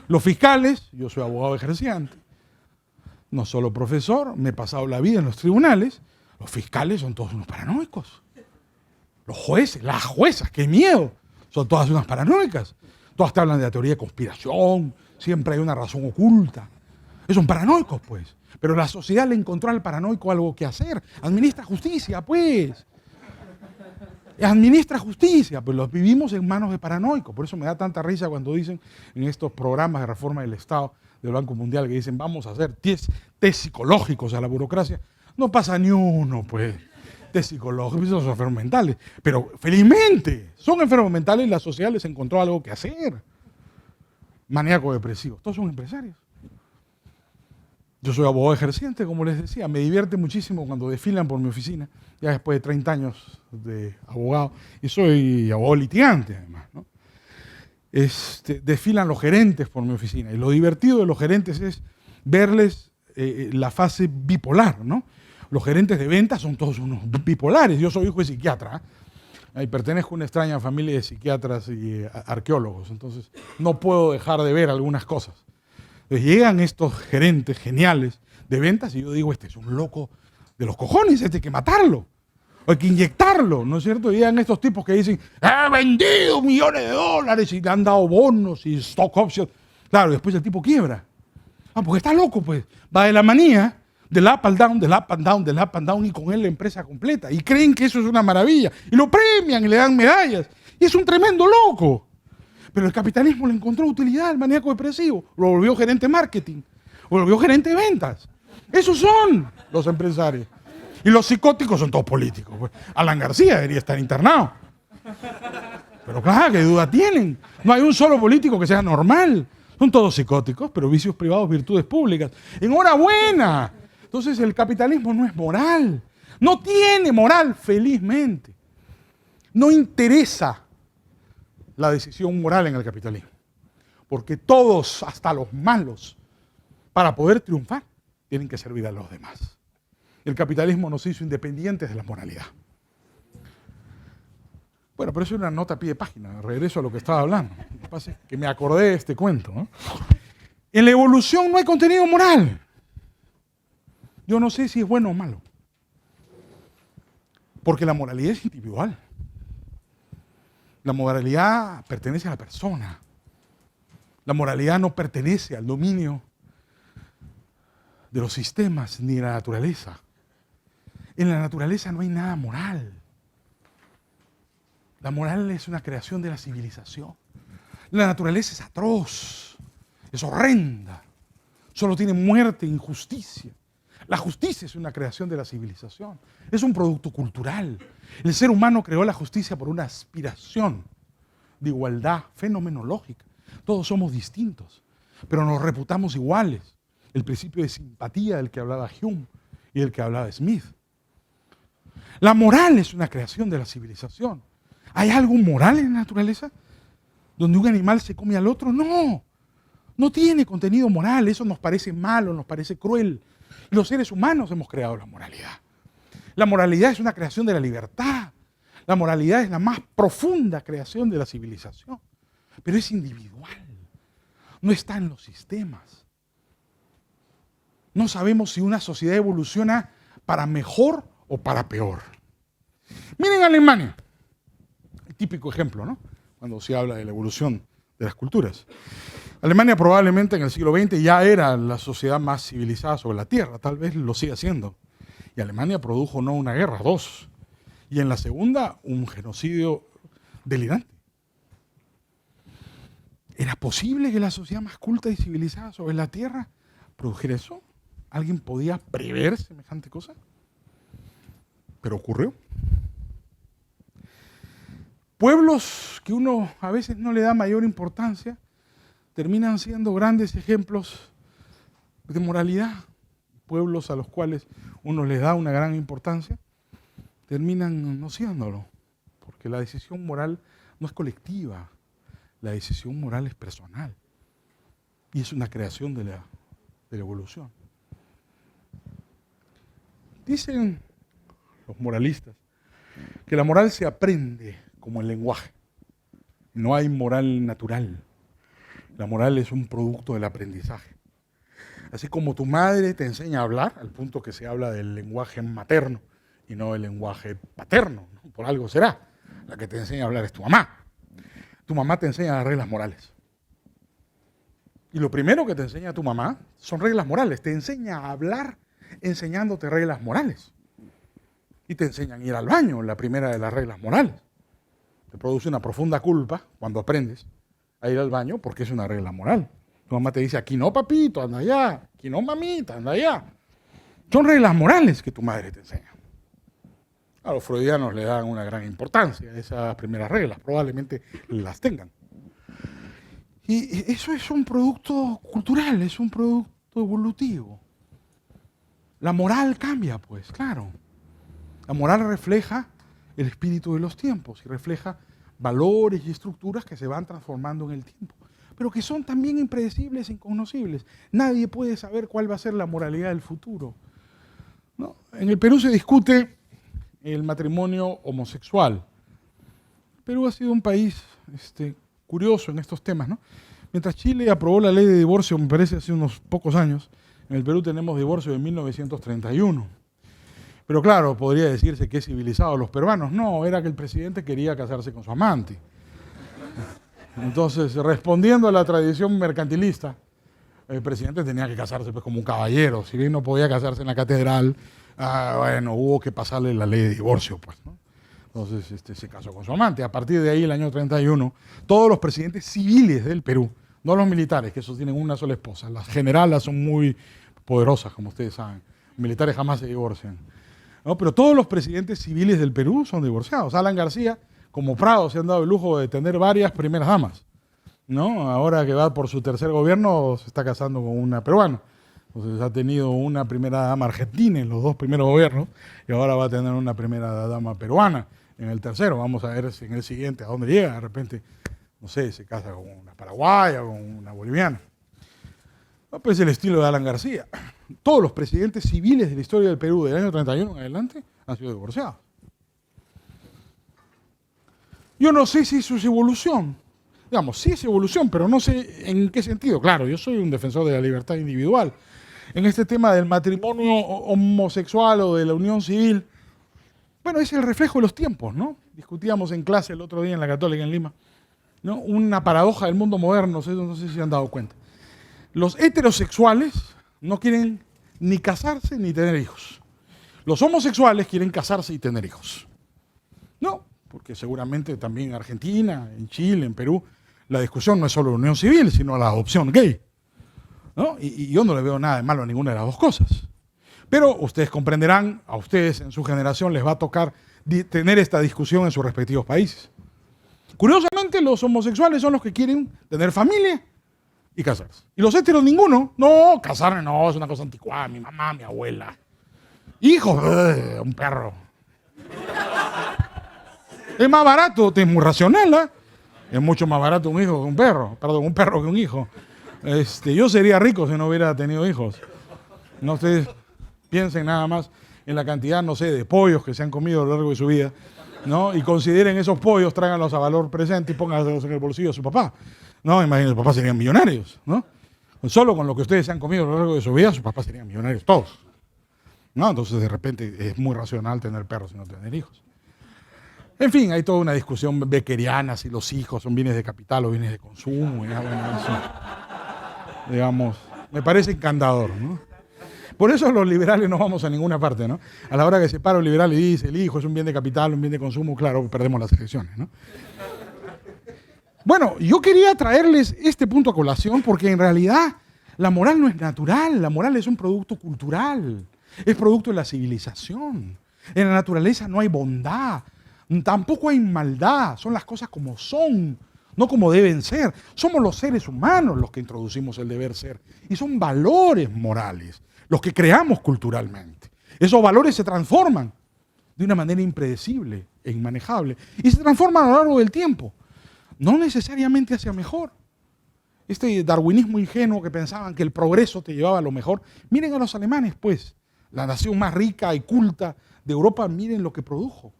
Los fiscales, yo soy abogado ejerciente, no solo profesor, me he pasado la vida en los tribunales, los fiscales son todos unos paranoicos. Los jueces, las juezas, qué miedo, son todas unas paranoicas. Todas te hablan de la teoría de conspiración, siempre hay una razón oculta. Esos son paranoicos, pues. Pero la sociedad le encontró al paranoico algo que hacer. Administra justicia, pues. Administra justicia, pues los vivimos en manos de paranoicos. Por eso me da tanta risa cuando dicen en estos programas de reforma del Estado del Banco Mundial que dicen vamos a hacer test psicológicos a la burocracia. No pasa ni uno, pues. Test psicológicos, esos son enfermos mentales. Pero felizmente son enfermos mentales y la sociedad les encontró algo que hacer. Maníacos depresivos, todos son empresarios. Yo soy abogado ejerciente, como les decía, me divierte muchísimo cuando desfilan por mi oficina, ya después de 30 años de abogado, y soy abogado litigante además, ¿no? Desfilan los gerentes por mi oficina, y lo divertido de los gerentes es verles la fase bipolar, ¿no? Los gerentes de ventas son todos unos bipolares, yo soy hijo de psiquiatra, y pertenezco a una extraña familia de psiquiatras y arqueólogos, entonces no puedo dejar de ver algunas cosas. Entonces llegan estos gerentes geniales de ventas y yo digo, este es un loco de los cojones, este hay que matarlo, o hay que inyectarlo, ¿no es cierto? Y llegan estos tipos que dicen, he vendido millones de dólares y le han dado bonos y stock options. Claro, después el tipo quiebra. Ah, porque está loco, pues. Va de la manía, del up and down, del up and down, del up and down y con él la empresa completa. Y creen que eso es una maravilla. Y lo premian y le dan medallas. Y es un tremendo loco. Pero el capitalismo le encontró utilidad al maníaco depresivo. Lo volvió gerente de marketing. Lo volvió gerente de ventas. Esos son los empresarios. Y los psicóticos son todos políticos. Pues. Alan García debería estar internado. Pero claro, ¿qué duda tienen? No hay un solo político que sea normal. Son todos psicóticos, pero vicios privados, virtudes públicas. ¡Enhorabuena! Entonces el capitalismo no es moral. No tiene moral, felizmente. No interesa la decisión moral en el capitalismo. Porque todos, hasta los malos, para poder triunfar, tienen que servir a los demás. El capitalismo nos hizo independientes de la moralidad. Bueno, pero eso es una nota a pie de página. Regreso a lo que estaba hablando. Lo que pasa es que me acordé de este cuento, ¿no? En la evolución no hay contenido moral. Yo no sé si es bueno o malo. Porque la moralidad es individual. La moralidad pertenece a la persona. La moralidad no pertenece al dominio de los sistemas ni de la naturaleza. En la naturaleza no hay nada moral. La moral es una creación de la civilización. La naturaleza es atroz, es horrenda. Solo tiene muerte e injusticia. La justicia es una creación de la civilización. Es un producto cultural. El ser humano creó la justicia por una aspiración de igualdad fenomenológica. Todos somos distintos, pero nos reputamos iguales. El principio de simpatía del que hablaba Hume y del que hablaba Smith. La moral es una creación de la civilización. ¿Hay algo moral en la naturaleza? ¿Donde un animal se come al otro? No, no tiene contenido moral. Eso nos parece malo, nos parece cruel. Y los seres humanos hemos creado la moralidad. La moralidad es una creación de la libertad. La moralidad es la más profunda creación de la civilización. Pero es individual. No está en los sistemas. No sabemos si una sociedad evoluciona para mejor o para peor. Miren Alemania. El típico ejemplo, ¿no? Cuando se habla de la evolución de las culturas. Alemania probablemente en el siglo XX ya era la sociedad más civilizada sobre la Tierra, tal vez lo siga siendo. Y Alemania produjo no una guerra, dos. Y en la segunda, un genocidio delirante. ¿Era posible que la sociedad más culta y civilizada sobre la Tierra produjera eso? ¿Alguien podía prever semejante cosa? Pero ocurrió. Pueblos que uno a veces no le da mayor importancia terminan siendo grandes ejemplos de moralidad. Pueblos a los cuales uno les da una gran importancia terminan no siéndolo, porque la decisión moral no es colectiva, la decisión moral es personal y es una creación de la evolución. Dicen los moralistas que la moral se aprende como el lenguaje. No hay moral natural. La moral es un producto del aprendizaje. Así como tu madre te enseña a hablar, al punto que se habla del lenguaje materno y no del lenguaje paterno, ¿no? Por algo será. La que te enseña a hablar es tu mamá. Tu mamá te enseña las reglas morales. Y lo primero que te enseña tu mamá son reglas morales. Te enseña a hablar enseñándote reglas morales. Y te enseñan a ir al baño, la primera de las reglas morales. Te produce una profunda culpa cuando aprendes a ir al baño porque es una regla moral. Tu mamá te dice, aquí no papito, anda allá. Aquí no mamita, anda allá. Son reglas morales que tu madre te enseña. A los freudianos le dan una gran importancia a esas primeras reglas, probablemente las tengan. Y eso es un producto cultural, es un producto evolutivo. La moral cambia, pues, claro. La moral refleja el espíritu de los tiempos y refleja valores y estructuras que se van transformando en el tiempo, pero que son también impredecibles e inconocibles. Nadie puede saber cuál va a ser la moralidad del futuro, ¿no? En el Perú se discute el matrimonio homosexual. Perú ha sido un país curioso en estos temas, ¿no? Mientras Chile aprobó la ley de divorcio, me parece, hace unos pocos años, en el Perú tenemos divorcio de 1931. Pero claro, podría decirse que es civilizado los peruanos. No, era que el presidente quería casarse con su amante. Entonces, respondiendo a la tradición mercantilista, el presidente tenía que casarse pues, como un caballero. Si bien no podía casarse en la catedral, bueno, hubo que pasarle la ley de divorcio, pues, ¿no? Entonces se casó con su amante. A partir de ahí, el año 31, todos los presidentes civiles del Perú, no los militares, que esos tienen una sola esposa, las generalas son muy poderosas, como ustedes saben. Los militares jamás se divorcian, ¿no? Pero todos los presidentes civiles del Perú son divorciados. Alan García, como Prado, se han dado el lujo de tener varias primeras damas, ¿no? Ahora que va por su tercer gobierno, se está casando con una peruana. Entonces ha tenido una primera dama argentina en los dos primeros gobiernos y ahora va a tener una primera dama peruana en el tercero. Vamos a ver si en el siguiente a dónde llega. De repente, no sé, se casa con una paraguaya o con una boliviana. No, pues el estilo de Alan García. Todos los presidentes civiles de la historia del Perú del año 31 en adelante han sido divorciados. Yo no sé si eso es evolución. Digamos, sí es evolución, pero no sé en qué sentido. Claro, yo soy un defensor de la libertad individual. En este tema del matrimonio homosexual o de la unión civil, bueno, es el reflejo de los tiempos, ¿no? Discutíamos en clase el otro día en la Católica en Lima, ¿no? Una paradoja del mundo moderno, no sé si se han dado cuenta. Los heterosexuales no quieren ni casarse ni tener hijos. Los homosexuales quieren casarse y tener hijos. No, porque seguramente también en Argentina, en Chile, en Perú, la discusión no es solo la unión civil, sino la adopción gay, ¿no? Y yo no le veo nada de malo a ninguna de las dos cosas. Pero ustedes comprenderán, a ustedes en su generación les va a tocar tener esta discusión en sus respectivos países. Curiosamente, los homosexuales son los que quieren tener familia y casarse. Y los heteros, ninguno. No, casarme no, es una cosa anticuada. Mi mamá, mi abuela. Hijos, un perro. Es más barato, es muy racional, ¿eh? Es mucho más barato un hijo que un perro. Perdón, un perro que un hijo. Yo sería rico si no hubiera tenido hijos. No, ustedes piensen nada más en la cantidad, no sé, de pollos que se han comido a lo largo de su vida, ¿no? Y consideren esos pollos, tráiganlos a valor presente y pónganlos en el bolsillo de su papá. No, imagínense, sus papás serían millonarios, ¿no? Solo con lo que ustedes se han comido a lo largo de su vida, sus papás serían millonarios todos. ¿No? Entonces, de repente, es muy racional tener perros y no tener hijos. En fin, hay toda una discusión beckeriana si los hijos son bienes de capital o bienes de consumo. Ya, bueno, eso, digamos, me parece encantador, ¿no? Por eso los liberales no vamos a ninguna parte, ¿no? A la hora que se para un liberal y dice, el hijo es un bien de capital, un bien de consumo, claro, perdemos las elecciones, ¿no? Bueno, yo quería traerles este punto a colación porque en realidad la moral no es natural, la moral es un producto cultural, es producto de la civilización. En la naturaleza no hay bondad, tampoco hay maldad, son las cosas como son, no como deben ser. Somos los seres humanos los que introducimos el deber ser y son valores morales los que creamos culturalmente. Esos valores se transforman de una manera impredecible e inmanejable y se transforman a lo largo del tiempo, no necesariamente hacia mejor. Este darwinismo ingenuo que pensaban que el progreso te llevaba a lo mejor, miren a los alemanes pues, la nación más rica y culta de Europa, miren lo que produjo.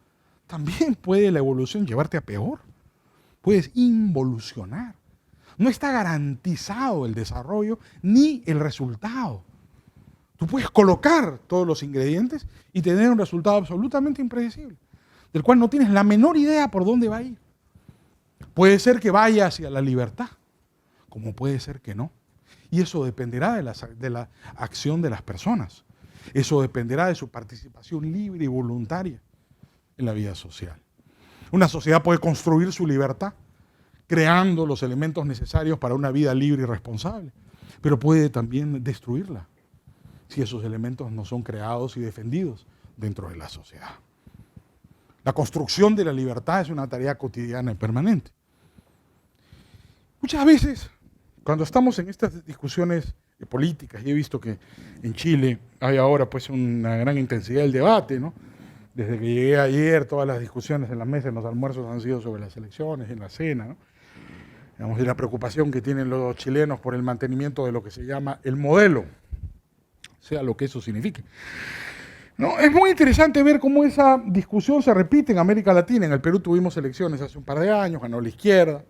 También puede la evolución llevarte a peor. Puedes involucionar. No está garantizado el desarrollo ni el resultado. Tú puedes colocar todos los ingredientes y tener un resultado absolutamente impredecible, del cual no tienes la menor idea por dónde va a ir. Puede ser que vaya hacia la libertad, como puede ser que no. Y eso dependerá de la acción de las personas. Eso dependerá de su participación libre y voluntaria en la vida social. Una sociedad puede construir su libertad creando los elementos necesarios para una vida libre y responsable, pero puede también destruirla si esos elementos no son creados y defendidos dentro de la sociedad. La construcción de la libertad es una tarea cotidiana y permanente. Muchas veces, cuando estamos en estas discusiones políticas, y he visto que en Chile hay ahora pues una gran intensidad del debate, ¿no? Desde que llegué ayer, todas las discusiones en las mesas, en los almuerzos han sido sobre las elecciones, en la cena, ¿no? Digamos, y la preocupación que tienen los chilenos por el mantenimiento de lo que se llama el modelo, sea lo que eso signifique. No, es muy interesante ver cómo esa discusión se repite en América Latina. En el Perú tuvimos elecciones hace un par de años, ganó la izquierda.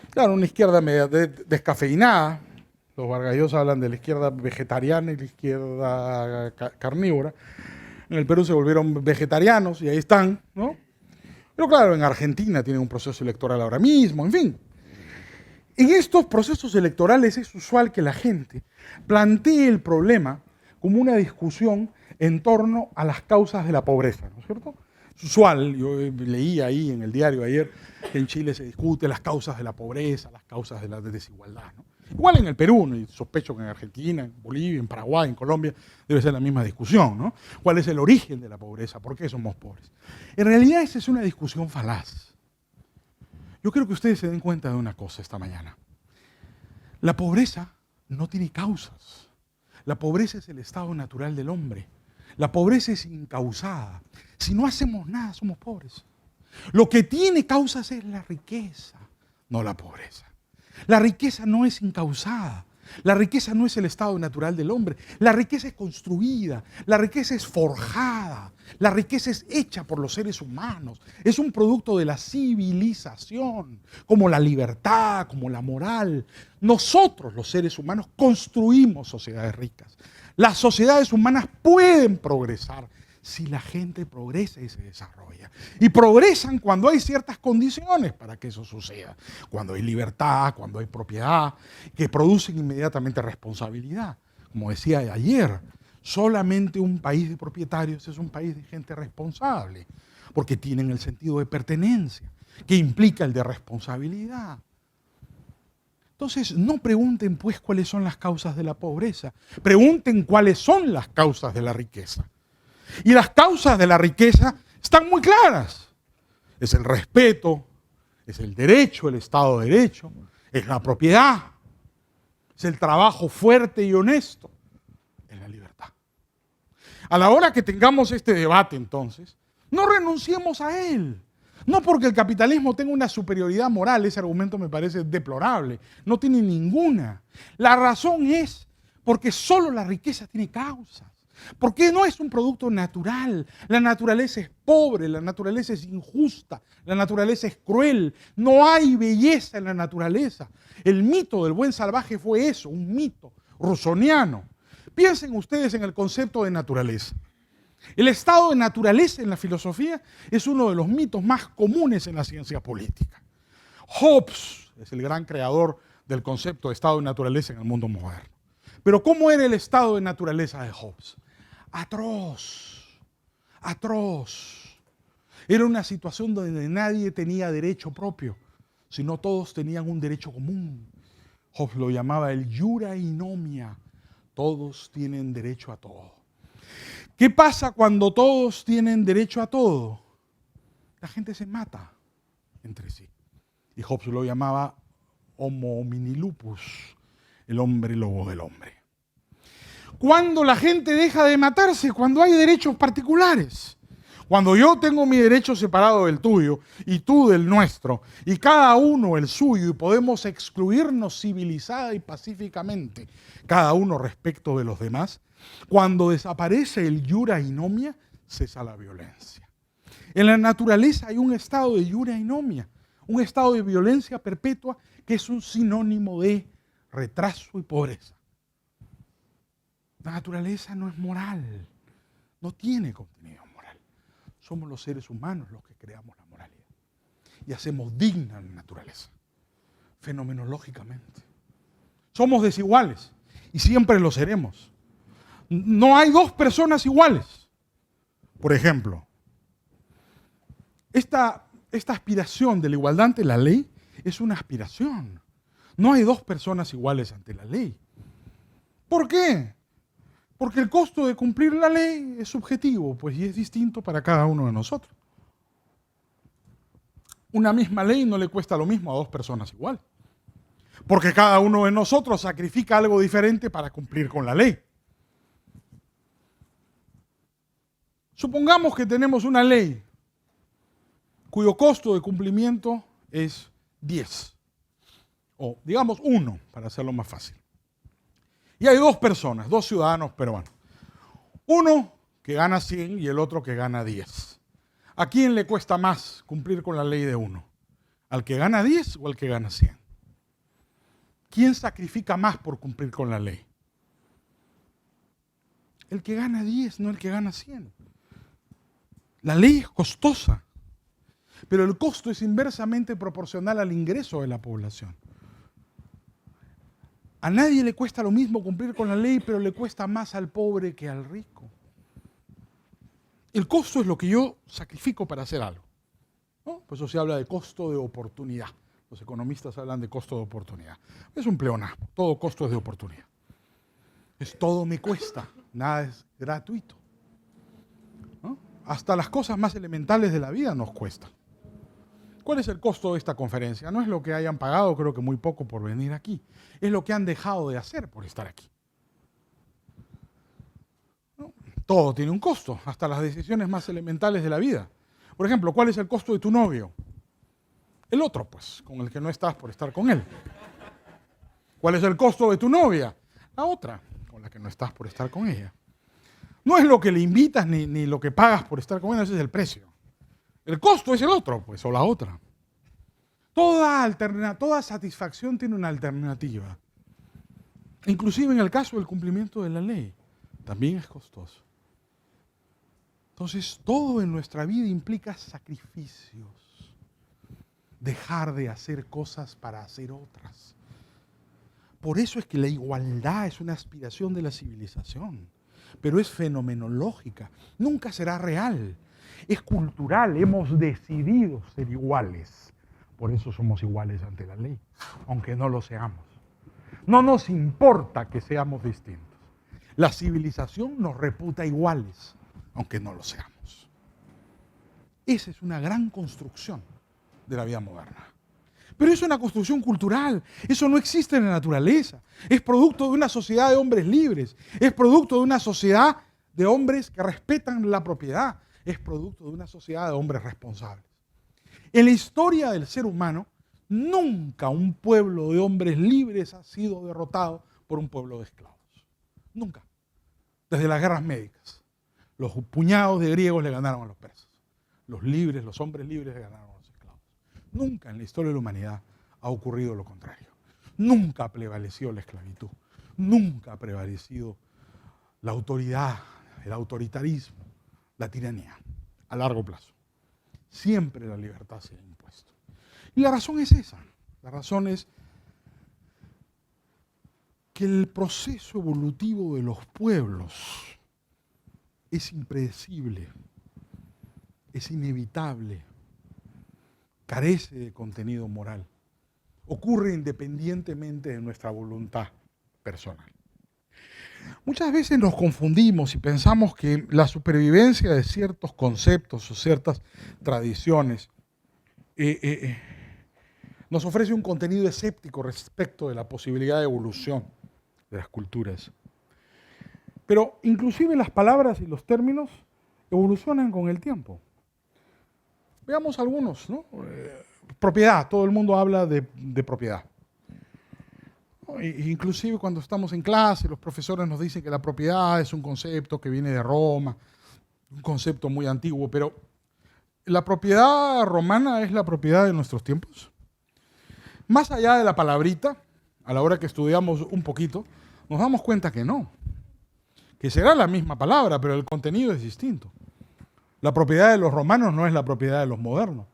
Claro, una izquierda media descafeinada. Los vargallosos hablan de la izquierda vegetariana y la izquierda carnívora. En el Perú se volvieron vegetarianos y ahí están, ¿no? Pero claro, en Argentina tienen un proceso electoral ahora mismo, en fin. En estos procesos electorales es usual que la gente plantee el problema como una discusión en torno a las causas de la pobreza, ¿no es cierto? Es usual, yo leí ahí en el diario ayer que en Chile se discute las causas de la pobreza, las causas de la desigualdad, ¿no? Igual en el Perú, y sospecho que en Argentina, en Bolivia, en Paraguay, en Colombia, debe ser la misma discusión, ¿no? ¿Cuál es el origen de la pobreza? ¿Por qué somos pobres? En realidad esa es una discusión falaz. Yo quiero que ustedes se den cuenta de una cosa esta mañana. La pobreza no tiene causas. La pobreza es el estado natural del hombre. La pobreza es incausada. Si no hacemos nada, somos pobres. Lo que tiene causas es la riqueza, no la pobreza. La riqueza no es incausada. La riqueza no es el estado natural del hombre. La riqueza es construida, la riqueza es forjada, la riqueza es hecha por los seres humanos. Es un producto de la civilización, como la libertad, como la moral. Nosotros, los seres humanos, construimos sociedades ricas. Las sociedades humanas pueden progresar si la gente progresa y se desarrolla. Y progresan cuando hay ciertas condiciones para que eso suceda. Cuando hay libertad, cuando hay propiedad, que producen inmediatamente responsabilidad. Como decía ayer, solamente un país de propietarios es un país de gente responsable, porque tienen el sentido de pertenencia, que implica el de responsabilidad. Entonces, no pregunten pues cuáles son las causas de la pobreza, pregunten cuáles son las causas de la riqueza. Y las causas de la riqueza están muy claras. Es el respeto, es el derecho, el Estado de Derecho, es la propiedad, es el trabajo fuerte y honesto, es la libertad. A la hora que tengamos este debate, entonces, no renunciemos a él. No porque el capitalismo tenga una superioridad moral, ese argumento me parece deplorable, no tiene ninguna. La razón es porque solo la riqueza tiene causas. Porque no es un producto natural. La naturaleza es pobre, la naturaleza es injusta, la naturaleza es cruel. No hay belleza en la naturaleza. El mito del buen salvaje fue eso, un mito rusoniano. Piensen ustedes en el concepto de naturaleza. El estado de naturaleza en la filosofía es uno de los mitos más comunes en la ciencia política. Hobbes es el gran creador del concepto de estado de naturaleza en el mundo moderno. Pero ¿cómo era el estado de naturaleza de Hobbes? Atroz, atroz. Era una situación donde nadie tenía derecho propio, sino todos tenían un derecho común. Hobbes lo llamaba el iura inomia. Todos tienen derecho a todo. ¿Qué pasa cuando todos tienen derecho a todo? La gente se mata entre sí. Y Hobbes lo llamaba homo homini lupus, el hombre lobo del hombre. ¿Cuándo la gente deja de matarse? Cuando hay derechos particulares. Cuando yo tengo mi derecho separado del tuyo y tú del nuestro, y cada uno el suyo, y podemos excluirnos civilizada y pacíficamente, cada uno respecto de los demás, cuando desaparece el iura inomia, cesa la violencia. En la naturaleza hay un estado de iura inomia, un estado de violencia perpetua que es un sinónimo de retraso y pobreza. La naturaleza no es moral, no tiene contenido moral. Somos los seres humanos los que creamos la moralidad y hacemos digna la naturaleza, fenomenológicamente. Somos desiguales y siempre lo seremos. No hay dos personas iguales. Por ejemplo, esta aspiración de la igualdad ante la ley es una aspiración. No hay dos personas iguales ante la ley. ¿Por qué? Porque el costo de cumplir la ley es subjetivo, pues, y es distinto para cada uno de nosotros. Una misma ley no le cuesta lo mismo a dos personas igual, porque cada uno de nosotros sacrifica algo diferente para cumplir con la ley. Supongamos que tenemos una ley cuyo costo de cumplimiento es 10, o digamos 1, para hacerlo más fácil. Y hay dos personas, dos ciudadanos peruanos. Uno que gana 100 y el otro que gana 10. ¿A quién le cuesta más cumplir con la ley de uno? ¿Al que gana 10 o al que gana 100? ¿Quién sacrifica más por cumplir con la ley? El que gana 10, no el que gana 100. La ley es costosa, pero el costo es inversamente proporcional al ingreso de la población. A nadie le cuesta lo mismo cumplir con la ley, pero le cuesta más al pobre que al rico. El costo es lo que yo sacrifico para hacer algo, ¿no? Por eso se habla de costo de oportunidad. Los economistas hablan de costo de oportunidad. Es un pleonasmo, todo costo es de oportunidad. Es todo me cuesta, nada es gratuito, ¿no? Hasta las cosas más elementales de la vida nos cuestan. ¿Cuál es el costo de esta conferencia? No es lo que hayan pagado, creo que muy poco por venir aquí. Es lo que han dejado de hacer por estar aquí. ¿No? Todo tiene un costo, hasta las decisiones más elementales de la vida. Por ejemplo, ¿cuál es el costo de tu novio? El otro, pues, con el que no estás por estar con él. ¿Cuál es el costo de tu novia? La otra, con la que no estás por estar con ella. No es lo que le invitas ni lo que pagas por estar con ella, ese es el precio. El costo es el otro, pues, o la otra. Toda satisfacción tiene una alternativa. Inclusive en el caso del cumplimiento de la ley, también es costoso. Entonces, todo en nuestra vida implica sacrificios. Dejar de hacer cosas para hacer otras. Por eso es que la igualdad es una aspiración de la civilización, pero es fenomenológica, nunca será real. Es cultural, hemos decidido ser iguales. Por eso somos iguales ante la ley, aunque no lo seamos. No nos importa que seamos distintos. La civilización nos reputa iguales, aunque no lo seamos. Esa es una gran construcción de la vida moderna. Pero es una construcción cultural, eso no existe en la naturaleza. Es producto de una sociedad de hombres libres, es producto de una sociedad de hombres que respetan la propiedad, es producto de una sociedad de hombres responsables. En la historia del ser humano, nunca un pueblo de hombres libres ha sido derrotado por un pueblo de esclavos. Nunca. Desde las guerras médicas, los puñados de griegos le ganaron a los persas. Los libres, los hombres libres le ganaron a los esclavos. Nunca en la historia de la humanidad ha ocurrido lo contrario. Nunca ha prevalecido la esclavitud. Nunca ha prevalecido la autoridad, el autoritarismo, la tiranía, a largo plazo. Siempre la libertad se ha impuesto. Y la razón es esa. La razón es que el proceso evolutivo de los pueblos es impredecible, es inevitable, carece de contenido moral, ocurre independientemente de nuestra voluntad personal. Muchas veces nos confundimos y pensamos que la supervivencia de ciertos conceptos o ciertas tradiciones nos ofrece un contenido escéptico respecto de la posibilidad de evolución de las culturas. Pero inclusive las palabras y los términos evolucionan con el tiempo. Veamos algunos, ¿no? Propiedad, todo el mundo habla de propiedad. Inclusive cuando estamos en clase, los profesores nos dicen que la propiedad es un concepto que viene de Roma, un concepto muy antiguo, pero ¿la propiedad romana es la propiedad de nuestros tiempos? Más allá de la palabrita, a la hora que estudiamos un poquito, nos damos cuenta que no, que será la misma palabra, pero el contenido es distinto. La propiedad de los romanos no es la propiedad de los modernos.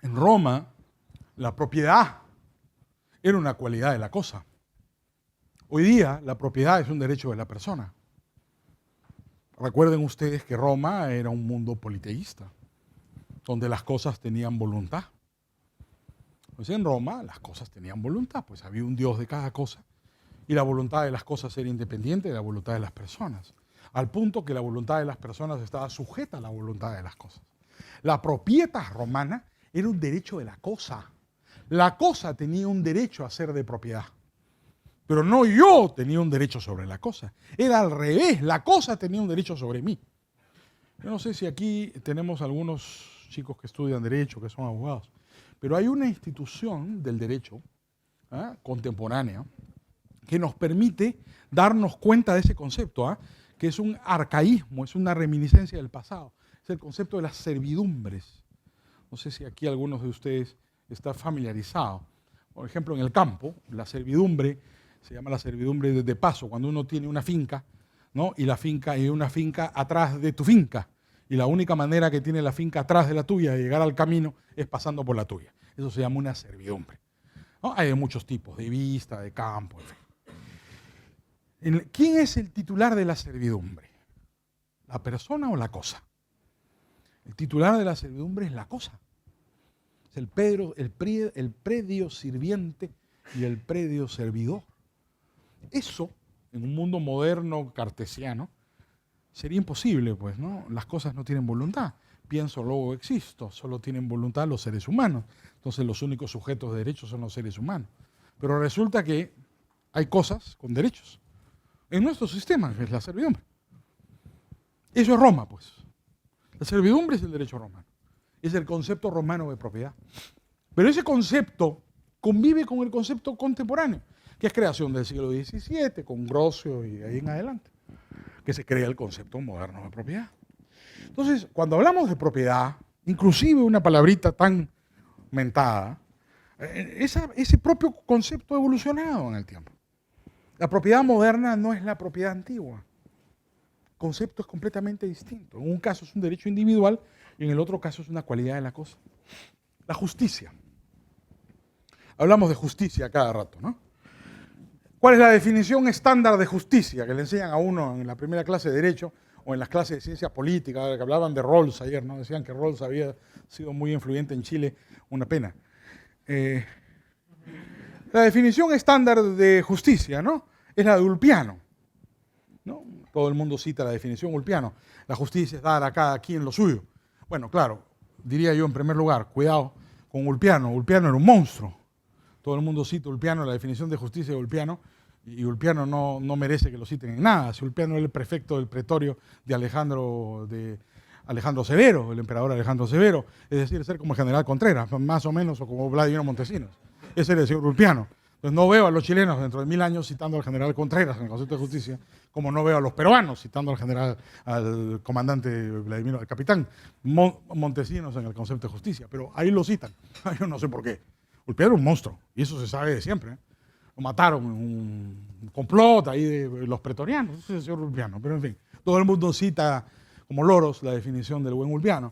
En Roma, la propiedad era una cualidad de la cosa. Hoy día, la propiedad es un derecho de la persona. Recuerden ustedes que Roma era un mundo politeísta, donde las cosas tenían voluntad. Pues en Roma las cosas tenían voluntad, pues había un Dios de cada cosa y la voluntad de las cosas era independiente de la voluntad de las personas, al punto que la voluntad de las personas estaba sujeta a la voluntad de las cosas. La proprietas romana era un derecho de la cosa. La cosa tenía un derecho a ser de propiedad, pero no yo tenía un derecho sobre la cosa. Era al revés, la cosa tenía un derecho sobre mí. Yo no sé si aquí tenemos algunos chicos que estudian derecho, que son abogados, pero hay una institución del derecho contemporánea que nos permite darnos cuenta de ese concepto, que es un arcaísmo, es una reminiscencia del pasado. Es el concepto de las servidumbres. No sé si aquí algunos de ustedes están familiarizados. Por ejemplo, en el campo, la servidumbre se llama la servidumbre de paso, cuando uno tiene una finca, ¿no? Y la finca y una finca atrás de tu finca. Y la única manera que tiene la finca atrás de la tuya de llegar al camino es pasando por la tuya. Eso se llama una servidumbre, ¿no? Hay de muchos tipos, de vista, de campo, en fin. ¿Quién es el titular de la servidumbre? ¿La persona o la cosa? El titular de la servidumbre es la cosa. Es el predio sirviente y el predio servidor. Eso, en un mundo moderno cartesiano, sería imposible, pues, ¿no? Las cosas no tienen voluntad. Pienso, luego existo. Solo tienen voluntad los seres humanos. Entonces los únicos sujetos de derechos son los seres humanos. Pero resulta que hay cosas con derechos. En nuestro sistema es la servidumbre. Eso es Roma, pues. La servidumbre es el derecho romano. Es el concepto romano de propiedad. Pero ese concepto convive con el concepto contemporáneo, que es creación del siglo XVII, con Grocio y ahí en adelante, que se crea el concepto moderno de propiedad. Entonces, cuando hablamos de propiedad, inclusive una palabrita tan mentada, ese propio concepto ha evolucionado en el tiempo. La propiedad moderna no es la propiedad antigua. El concepto es completamente distinto. En un caso es un derecho individual y en el otro caso es una cualidad de la cosa. La justicia. Hablamos de justicia cada rato, ¿no? ¿Cuál es la definición estándar de justicia que le enseñan a uno en la primera clase de Derecho o en las clases de Ciencia Política, que hablaban de Rawls ayer, ¿no? Decían que Rawls había sido muy influyente en Chile, una pena. La definición estándar de justicia, ¿no? Es la de Ulpiano, ¿no? Todo el mundo cita la definición Ulpiano. La justicia es dar a cada quien lo suyo. Bueno, claro, diría yo en primer lugar, cuidado con Ulpiano. Ulpiano era un monstruo. Todo el mundo cita Ulpiano, la definición de justicia de Ulpiano, y Ulpiano no merece que lo citen en nada. Si Ulpiano era el prefecto del pretorio de Alejandro Severo, el emperador Alejandro Severo, es decir, ser como el general Contreras, más o menos, o como Vladimiro Montesinos. Ese era el señor Ulpiano. Entonces no veo a los chilenos dentro de 1000 años citando al general Contreras en el concepto de justicia, como no veo a los peruanos citando al comandante Vladimiro, al capitán Montesinos en el concepto de justicia. Pero ahí lo citan. Yo no sé por qué. Ulpiano era un monstruo, y eso se sabe de siempre, ¿eh? Lo mataron en un complot ahí de los pretorianos, ese es el señor Ulpiano. Pero en fin, todo el mundo cita como loros la definición del buen Ulpiano.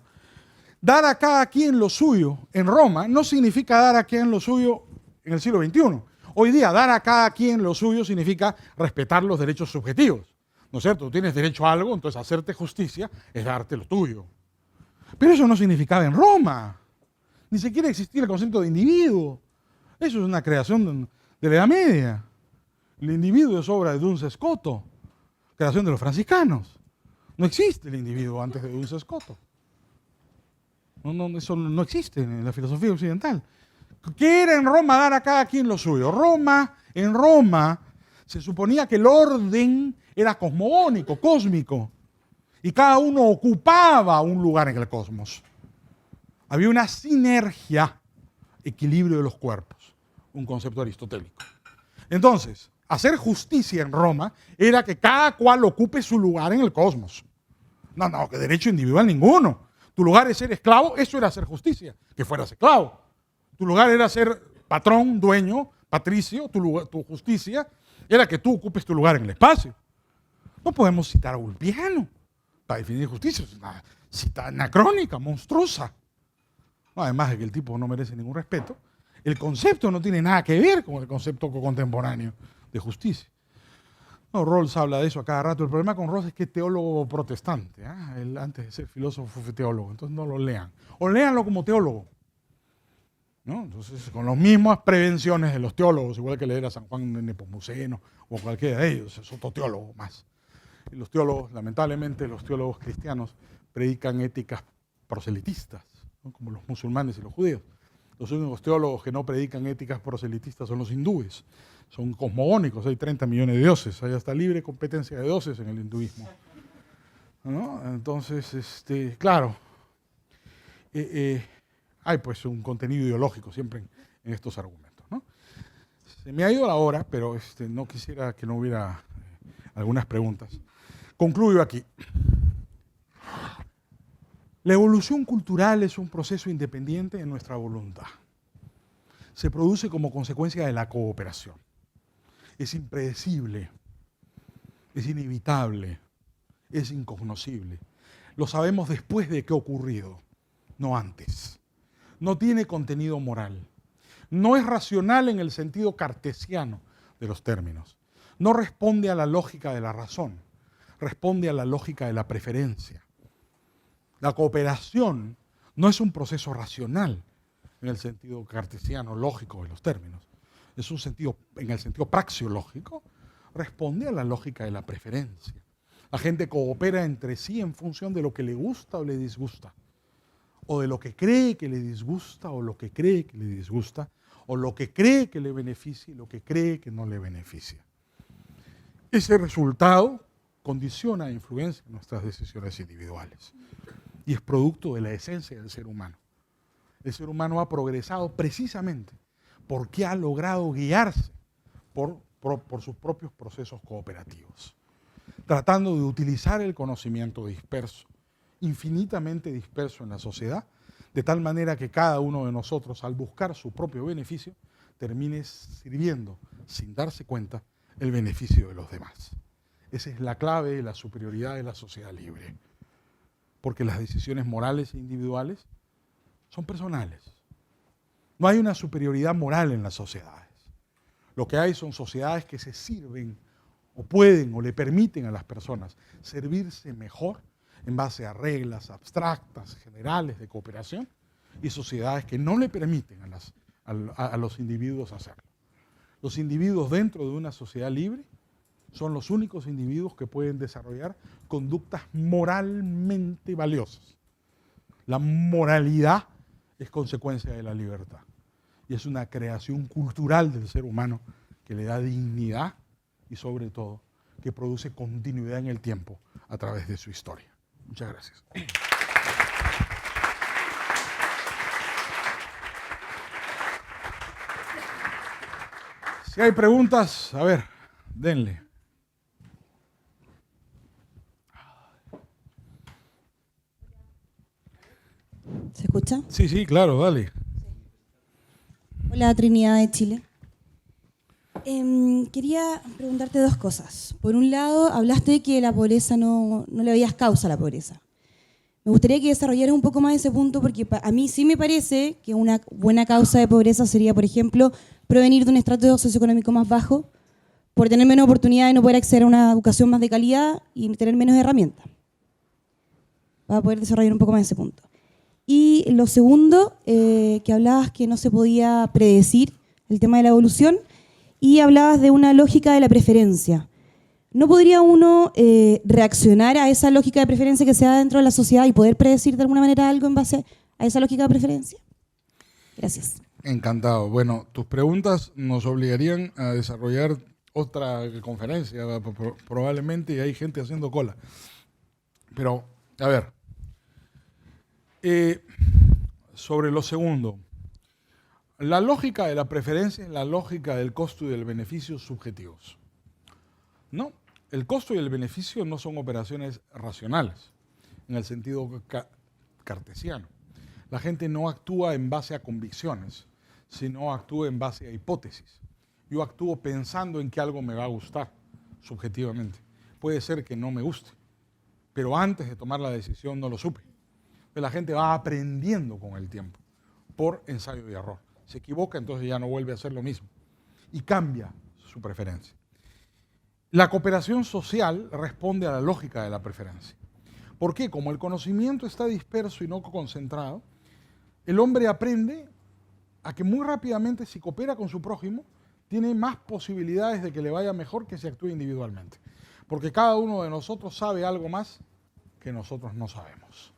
Dar a cada quien lo suyo en Roma no significa dar a quien lo suyo en el siglo XXI. Hoy día, dar a cada quien lo suyo significa respetar los derechos subjetivos. ¿No es cierto? Tú tienes derecho a algo, entonces hacerte justicia es darte lo tuyo. Pero eso no significaba en Roma. Ni siquiera existía el concepto de individuo. Eso es una creación de la Edad Media. El individuo es obra de Duns Scoto, creación de los franciscanos. No existe el individuo antes de Duns Scoto. Eso no existe en la filosofía occidental. ¿Qué era en Roma dar a cada quien lo suyo? En Roma se suponía que el orden era cosmogónico, cósmico, y cada uno ocupaba un lugar en el cosmos. Había una sinergia, equilibrio de los cuerpos, un concepto aristotélico. Entonces, hacer justicia en Roma era que cada cual ocupe su lugar en el cosmos. No, que derecho individual ninguno. Tu lugar es ser esclavo, eso era hacer justicia, que fueras esclavo. Tu lugar era ser patrón, dueño, patricio, tu justicia era que tú ocupes tu lugar en el espacio. No podemos citar a Ulpiano para definir justicia, es una cita anacrónica, monstruosa. No, además de que el tipo no merece ningún respeto, el concepto no tiene nada que ver con el concepto contemporáneo de justicia. No, Rawls habla de eso a cada rato. El problema con Rawls es que es teólogo protestante. Él antes de ser filósofo fue teólogo, entonces no lo lean. O léanlo como teólogo, ¿no? Entonces, con las mismas prevenciones de los teólogos, igual que leer a San Juan Nepomuceno o cualquiera de ellos, es otro teólogo más. Y los teólogos, lamentablemente, los teólogos cristianos predican éticas proselitistas, ¿no? Como los musulmanes y los judíos. Los únicos teólogos que no predican éticas proselitistas son los hindúes. Son cosmogónicos, hay 30 millones de dioses, hay hasta libre competencia de dioses en el hinduismo, ¿no? Entonces, claro, hay pues un contenido ideológico siempre en estos argumentos, ¿no? Se me ha ido la hora, pero no quisiera que no hubiera algunas preguntas. Concluyo aquí. La evolución cultural es un proceso independiente de nuestra voluntad. Se produce como consecuencia de la cooperación. Es impredecible, es inevitable, es incognoscible. Lo sabemos después de que ha ocurrido, no antes. No tiene contenido moral. No es racional en el sentido cartesiano de los términos. No responde a la lógica de la razón, responde a la lógica de la preferencia. La cooperación no es un proceso racional en el sentido cartesiano, lógico de los términos. Es un sentido, en el sentido praxeológico, responde a la lógica de la preferencia. La gente coopera entre sí en función de lo que le gusta o le disgusta, o de lo que cree que le disgusta o lo que cree que le disgusta, o lo que cree que le beneficia y lo que cree que no le beneficia. Ese resultado condiciona e influencia nuestras decisiones individuales y es producto de la esencia del ser humano. El ser humano ha progresado precisamente porque ha logrado guiarse por sus propios procesos cooperativos, tratando de utilizar el conocimiento disperso, infinitamente disperso en la sociedad, de tal manera que cada uno de nosotros, al buscar su propio beneficio, termine sirviendo, sin darse cuenta, el beneficio de los demás. Esa es la clave de la superioridad de la sociedad libre, porque las decisiones morales e individuales son personales. No hay una superioridad moral en las sociedades. Lo que hay son sociedades que se sirven o pueden o le permiten a las personas servirse mejor en base a reglas abstractas, generales de cooperación, y sociedades que no le permiten a los individuos hacerlo. Los individuos dentro de una sociedad libre son los únicos individuos que pueden desarrollar conductas moralmente valiosas. La moralidad es consecuencia de la libertad y es una creación cultural del ser humano que le da dignidad y sobre todo que produce continuidad en el tiempo a través de su historia. Muchas gracias. Si hay preguntas, a ver, denle. ¿Se escucha? Sí, sí, claro, dale. Hola, Trinidad de Chile. Quería preguntarte dos cosas. Por un lado, hablaste de que la pobreza no le veías causa a la pobreza. Me gustaría que desarrollaras un poco más ese punto porque a mí sí me parece que una buena causa de pobreza sería, por ejemplo, provenir de un estrato socioeconómico más bajo por tener menos oportunidad de no poder acceder a una educación más de calidad y tener menos herramientas. Para poder desarrollar un poco más ese punto. Y lo segundo, que hablabas que no se podía predecir el tema de la evolución y hablabas de una lógica de la preferencia. ¿No podría uno reaccionar a esa lógica de preferencia que se da dentro de la sociedad y poder predecir de alguna manera algo en base a esa lógica de preferencia? Gracias. Encantado. Bueno, tus preguntas nos obligarían a desarrollar otra conferencia, probablemente, y hay gente haciendo cola. Pero, a ver, sobre lo segundo, la lógica de la preferencia es la lógica del costo y del beneficio subjetivos. No, el costo y el beneficio no son operaciones racionales, en el sentido cartesiano. La gente no actúa en base a convicciones, sino actúa en base a hipótesis. Yo actúo pensando en que algo me va a gustar, subjetivamente. Puede ser que no me guste, pero antes de tomar la decisión no lo supe. La gente va aprendiendo con el tiempo, por ensayo y error. Se equivoca, entonces ya no vuelve a hacer lo mismo. Y cambia su preferencia. La cooperación social responde a la lógica de la preferencia. ¿Por qué? Como el conocimiento está disperso y no concentrado, el hombre aprende a que muy rápidamente, si coopera con su prójimo, tiene más posibilidades de que le vaya mejor que si actúa individualmente. Porque cada uno de nosotros sabe algo más que nosotros no sabemos.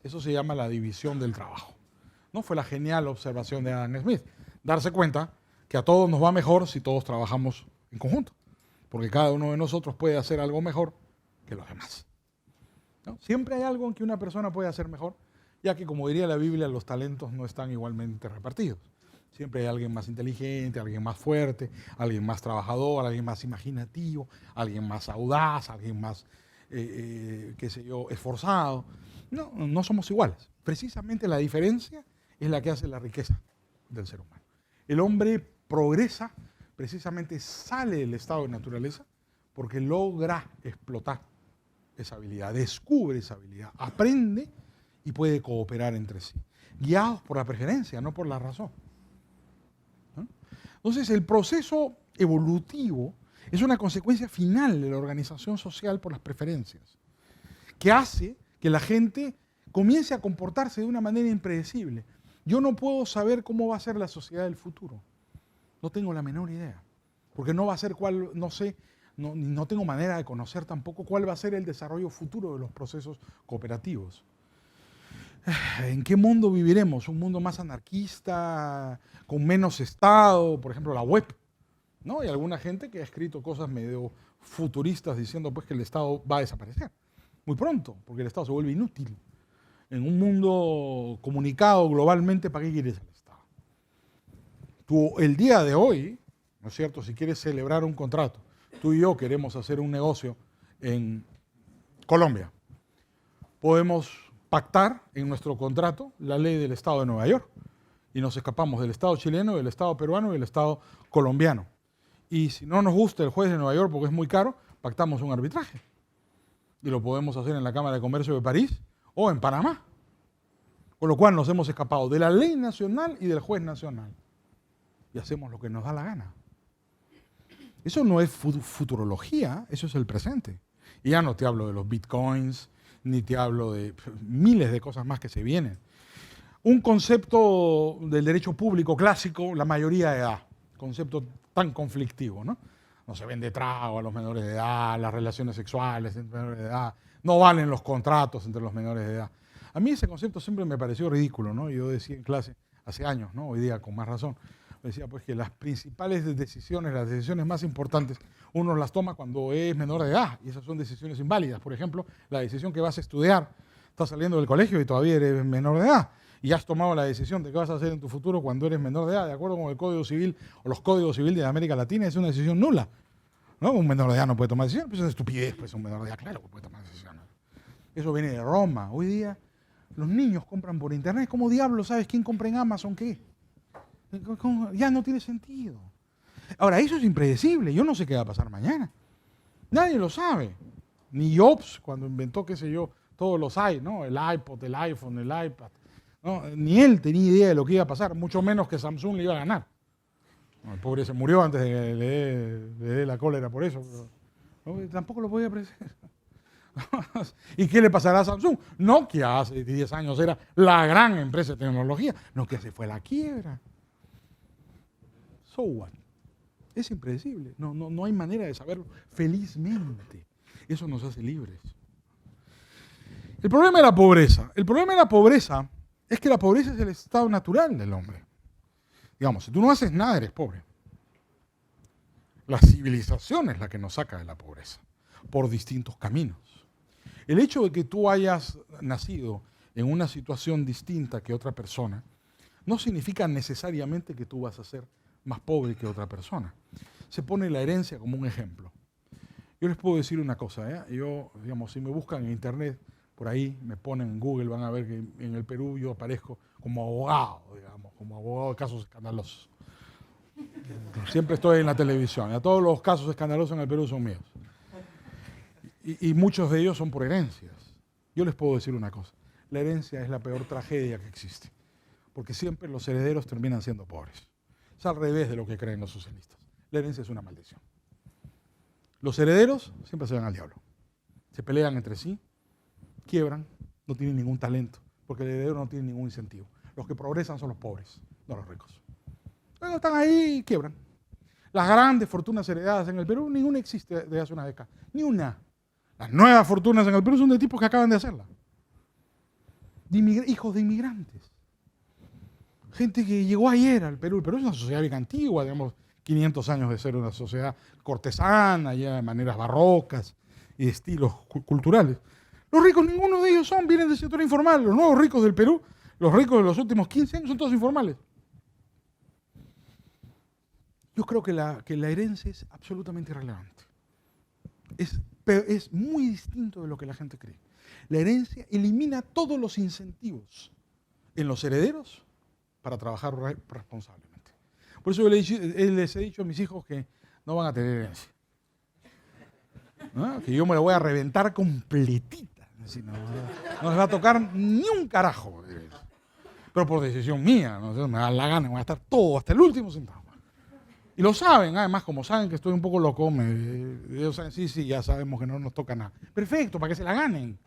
Eso se llama la división del trabajo. ¿No? Fue la genial observación de Adam Smith. Darse cuenta que a todos nos va mejor si todos trabajamos en conjunto. Porque cada uno de nosotros puede hacer algo mejor que los demás. ¿No? Siempre hay algo en que una persona puede hacer mejor, ya que, como diría la Biblia, los talentos no están igualmente repartidos. Siempre hay alguien más inteligente, alguien más fuerte, alguien más trabajador, alguien más imaginativo, alguien más audaz, alguien más, qué sé yo, esforzado. No, no somos iguales. Precisamente la diferencia es la que hace la riqueza del ser humano. El hombre progresa, precisamente sale del estado de naturaleza, porque logra explotar esa habilidad, descubre esa habilidad, aprende y puede cooperar entre sí, guiados por la preferencia, no por la razón. ¿No? Entonces, el proceso evolutivo es una consecuencia final de la organización social por las preferencias, que hace que la gente comience a comportarse de una manera impredecible. Yo no puedo saber cómo va a ser la sociedad del futuro. No tengo la menor idea. Porque no va a ser cuál, no sé, no tengo manera de conocer tampoco cuál va a ser el desarrollo futuro de los procesos cooperativos. ¿En qué mundo viviremos? ¿Un mundo más anarquista, con menos Estado, por ejemplo la web? ¿No? Hay alguna gente que ha escrito cosas medio futuristas diciendo pues que el Estado va a desaparecer muy pronto, porque el Estado se vuelve inútil. En un mundo comunicado globalmente, ¿para qué quieres el Estado? Tú, el día de hoy, ¿no es cierto? Si quieres celebrar un contrato, tú y yo queremos hacer un negocio en Colombia. Podemos pactar en nuestro contrato la ley del Estado de Nueva York y nos escapamos del Estado chileno, del Estado peruano y del Estado colombiano. Y si no nos gusta el juez de Nueva York porque es muy caro, pactamos un arbitraje. Y lo podemos hacer en la Cámara de Comercio de París o en Panamá. Con lo cual nos hemos escapado de la ley nacional y del juez nacional. Y hacemos lo que nos da la gana. Eso no es futurología, eso es el presente. Y ya no te hablo de los bitcoins, ni te hablo de miles de cosas más que se vienen. Un concepto del derecho público clásico, la mayoría de edad. Concepto tan conflictivo, ¿no? No se vende trago a los menores de edad, las relaciones sexuales entre menores de edad, no valen los contratos entre los menores de edad. A mí ese concepto siempre me pareció ridículo, ¿no? Yo decía en clase hace años, ¿no? Hoy día con más razón. Decía pues que las principales decisiones, las decisiones más importantes, uno las toma cuando es menor de edad y esas son decisiones inválidas. Por ejemplo, la decisión que vas a estudiar, estás saliendo del colegio y todavía eres menor de edad y has tomado la decisión de qué vas a hacer en tu futuro cuando eres menor de edad, de acuerdo con el Código Civil o los Códigos Civiles de América Latina, es una decisión nula, ¿no? Un menor de edad no puede tomar decisiones, pues es una estupidez, pues un menor de edad claro que puede tomar decisiones. Eso viene de Roma. Hoy día los niños compran por internet. ¿Cómo diablos sabes quién compra en Amazon qué? Ya no tiene sentido. Ahora, eso es impredecible. Yo no sé qué va a pasar mañana. Nadie lo sabe. Ni Jobs, cuando inventó, qué sé yo, todos los ¿no? El iPod, el iPhone, el iPad. ¿No? Ni él tenía idea de lo que iba a pasar, mucho menos que Samsung le iba a ganar. No, el pobre se murió antes de que le dé la cólera por eso. Pero, ¿no? Tampoco lo podía apreciar. ¿Y qué le pasará a Samsung? Nokia hace 10 años era la gran empresa de tecnología. Nokia se fue a la quiebra. So what? Es impredecible. No hay manera de saberlo. Felizmente. Eso nos hace libres. El problema de la pobreza. El problema de la pobreza es que la pobreza es el estado natural del hombre. Digamos, si tú no haces nada, eres pobre. La civilización es la que nos saca de la pobreza, por distintos caminos. El hecho de que tú hayas nacido en una situación distinta que otra persona, no significa necesariamente que tú vas a ser más pobre que otra persona. Se pone la herencia como un ejemplo. Yo les puedo decir una cosa, ¿eh? Yo, digamos, si me buscan en internet, por ahí, me ponen en Google, van a ver que en el Perú yo aparezco como abogado, digamos, como abogado de casos escandalosos. Siempre estoy en la televisión. A todos los casos escandalosos en el Perú son míos. Y muchos de ellos son por herencias. Yo les puedo decir una cosa. La herencia es la peor tragedia que existe. Porque siempre los herederos terminan siendo pobres. Es al revés de lo que creen los socialistas. La herencia es una maldición. Los herederos siempre se van al diablo. Se pelean entre sí, quiebran, no tienen ningún talento, porque el heredero no tiene ningún incentivo. Los que progresan son los pobres, no los ricos. Luego están ahí y quiebran. Las grandes fortunas heredadas en el Perú, ninguna existe desde hace una década. Ni una. Las nuevas fortunas en el Perú son de tipos que acaban de hacerla. Hijos de inmigrantes. Gente que llegó ayer al Perú. El Perú es una sociedad bien antigua, digamos, 500 años de ser una sociedad cortesana, ya de maneras barrocas y de estilos culturales. Los ricos, ninguno de ellos vienen del sector informal. Los nuevos ricos del Perú, los ricos de los últimos 15 años son todos informales. Yo creo que la herencia es absolutamente irrelevante. Es muy distinto de lo que la gente cree. La herencia elimina todos los incentivos en los herederos para trabajar responsablemente. Por eso yo les he dicho a mis hijos que no van a tener herencia. ¿No? Que yo me la voy a reventar completita. Así, no les va a tocar ni un carajo. Pero por decisión mía, ¿no? Me da la gana, voy a estar todo, hasta el último centavo. Y lo saben, además, como saben que estoy un poco loco, ellos saben, sí, ya sabemos que no nos toca nada. Perfecto, para que se la ganen.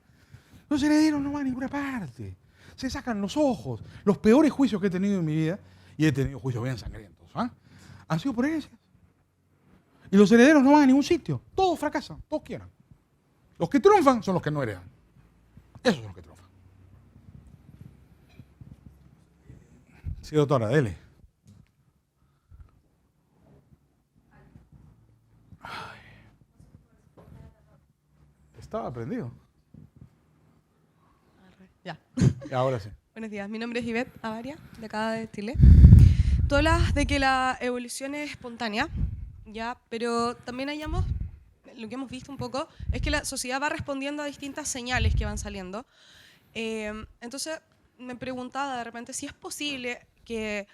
Los herederos no van a ninguna parte. Se sacan los ojos. Los peores juicios que he tenido en mi vida, y he tenido juicios bien sangrientos, han sido por herencias. Y los herederos no van a ningún sitio. Todos fracasan, todos quiebran. Los que triunfan son los que no heredan. Esos son los que triunfan. Sí, doctora, dele. Ay. Estaba prendido. Ya. Y ahora sí. Buenos días, mi nombre es Ivette Avaria, de acá de Chile. tú hablas de que la evolución es espontánea, ya, pero también lo que hemos visto un poco es que la sociedad va respondiendo a distintas señales que van saliendo. Entonces me preguntaba de repente si es posible que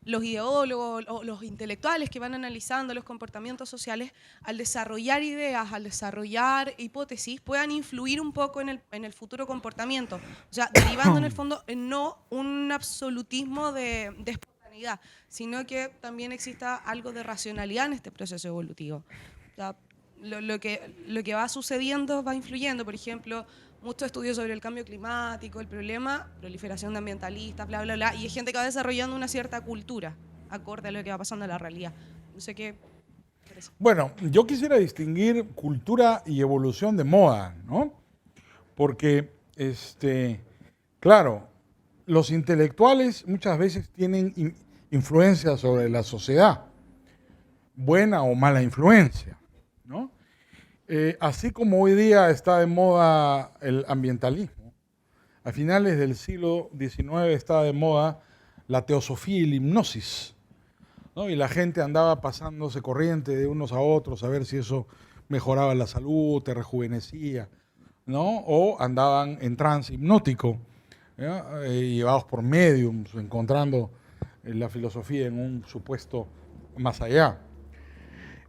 los ideólogos o los intelectuales que van analizando los comportamientos sociales, al desarrollar ideas, al desarrollar hipótesis, puedan influir un poco en el futuro comportamiento. O sea, derivando en el fondo en no un absolutismo de espontaneidad, sino que también exista algo de racionalidad en este proceso evolutivo. O sea, lo que va sucediendo va influyendo. Por ejemplo, muchos estudios sobre el cambio climático, el problema, proliferación de ambientalistas, bla, bla, bla, y hay gente que va desarrollando una cierta cultura acorde a lo que va pasando en la realidad. No sé qué. Bueno, yo quisiera distinguir cultura y evolución de moda, ¿no? Porque, claro, los intelectuales muchas veces tienen influencia sobre la sociedad, buena o mala influencia, ¿no? Así como hoy día está de moda el ambientalismo, a finales del siglo XIX estaba de moda la teosofía y la hipnosis, ¿no? Y la gente andaba pasándose corriente de unos a otros a ver si eso mejoraba la salud, te rejuvenecía, ¿no? O andaban en trance hipnótico, llevados por mediums, encontrando la filosofía en un supuesto más allá.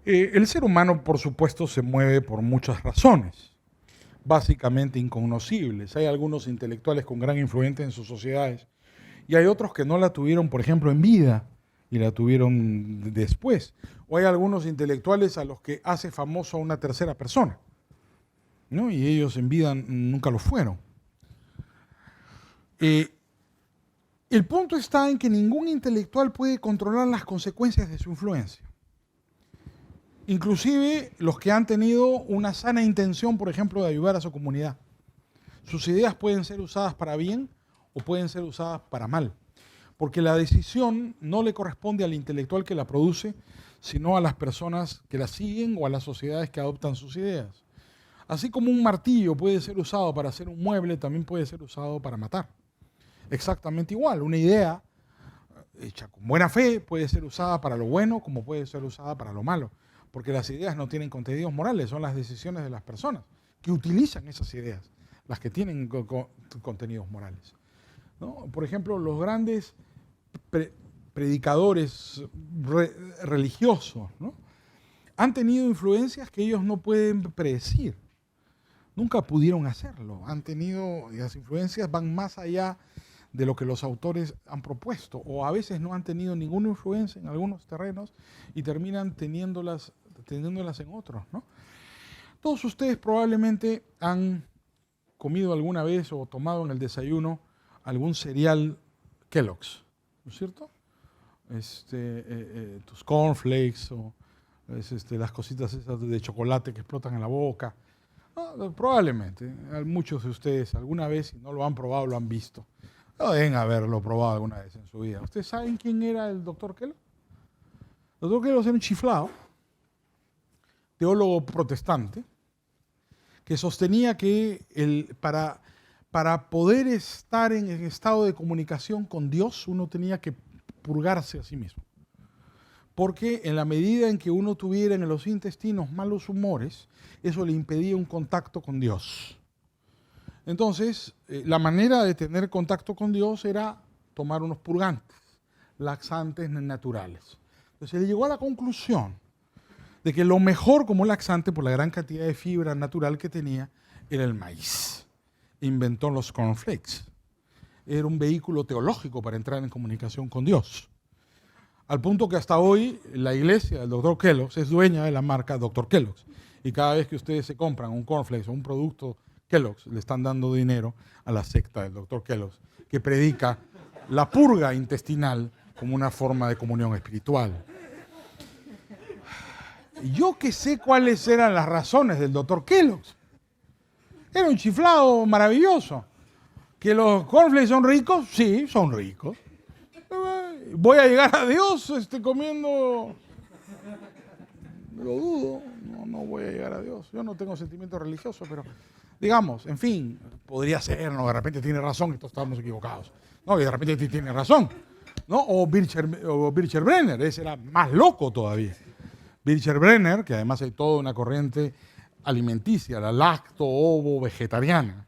El ser humano, por supuesto, se mueve por muchas razones, básicamente incognoscibles. Hay algunos intelectuales con gran influencia en sus sociedades y hay otros que no la tuvieron, por ejemplo, en vida y la tuvieron después. O hay algunos intelectuales a los que hace famoso a una tercera persona, ¿no? Y ellos en vida nunca lo fueron. El punto está en que ningún intelectual puede controlar las consecuencias de su influencia. Inclusive los que han tenido una sana intención, por ejemplo, de ayudar a su comunidad. Sus ideas pueden ser usadas para bien o pueden ser usadas para mal, porque la decisión no le corresponde al intelectual que la produce, sino a las personas que la siguen o a las sociedades que adoptan sus ideas. Así como un martillo puede ser usado para hacer un mueble, también puede ser usado para matar. Exactamente igual, una idea hecha con buena fe puede ser usada para lo bueno como puede ser usada para lo malo. Porque las ideas no tienen contenidos morales, son las decisiones de las personas que utilizan esas ideas, las que tienen contenidos morales, ¿no? Por ejemplo, los grandes predicadores religiosos, ¿no? Han tenido influencias que ellos no pueden predecir. Nunca pudieron hacerlo. Y las influencias van más allá de lo que los autores han propuesto, o a veces no han tenido ninguna influencia en algunos terrenos y terminan teniéndolas en otros, ¿no? Todos ustedes probablemente han comido alguna vez o tomado en el desayuno algún cereal Kellogg's, ¿no es cierto? Tus cornflakes o las cositas esas de chocolate que explotan en la boca. No, probablemente, muchos de ustedes alguna vez, si no lo han probado, lo han visto. No deben haberlo probado alguna vez en su vida. ¿Ustedes saben quién era el doctor Kellogg? El doctor Kellogg era un chiflado, teólogo protestante, que sostenía que para poder estar en el estado de comunicación con Dios, uno tenía que purgarse a sí mismo. Porque en la medida en que uno tuviera en los intestinos malos humores, eso le impedía un contacto con Dios. Entonces, la manera de tener contacto con Dios era tomar unos purgantes, laxantes naturales. Entonces, él llegó a la conclusión de que lo mejor como laxante, por la gran cantidad de fibra natural que tenía, era el maíz. Inventó los cornflakes. Era un vehículo teológico para entrar en comunicación con Dios. Al punto que hasta hoy la iglesia del Dr. Kellogg's es dueña de la marca Dr. Kellogg's. Y cada vez que ustedes se compran un cornflakes o un producto Kellogg's, le están dando dinero a la secta del Dr. Kellogg's, que predica la purga intestinal como una forma de comunión espiritual. Yo que sé cuáles eran las razones del Dr. Kellogg's. Era un chiflado maravilloso. ¿Que los cornflakes son ricos? Sí, son ricos. ¿Voy a llegar a Dios comiendo? Lo dudo. No voy a llegar a Dios. Yo no tengo sentimiento religioso, pero digamos, en fin, podría ser, ¿no? De repente tiene razón y todos estamos equivocados. No, y de repente tiene razón. ¿no? O Bircher Brenner, ese era más loco todavía. Bircher Brenner, que además hay toda una corriente alimenticia, la lacto-ovo-vegetariana,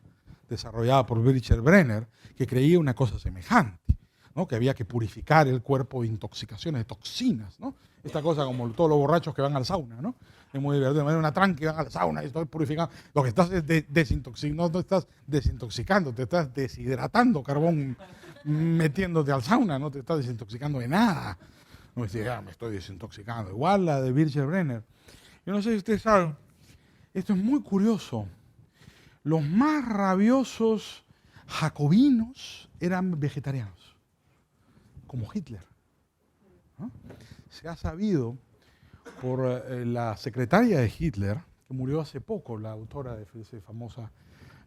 desarrollada por Bircher Brenner, que creía una cosa semejante, ¿no? Que había que purificar el cuerpo de intoxicaciones, de toxinas, ¿no? Esta cosa como todos los borrachos que van al sauna, ¿no? Es muy divertido, una tranqui, van al sauna y estoy purificando. Lo que estás es desintoxicando, no estás desintoxicando, te estás deshidratando carbón metiéndote al sauna, no te estás desintoxicando de nada. No me estoy desintoxicando. Igual la de Bircher Brenner. Yo no sé si ustedes saben, esto es muy curioso. Los más rabiosos jacobinos eran vegetarianos, como Hitler, ¿no? Se ha sabido por la secretaria de Hitler, que murió hace poco, la autora de esa famosa,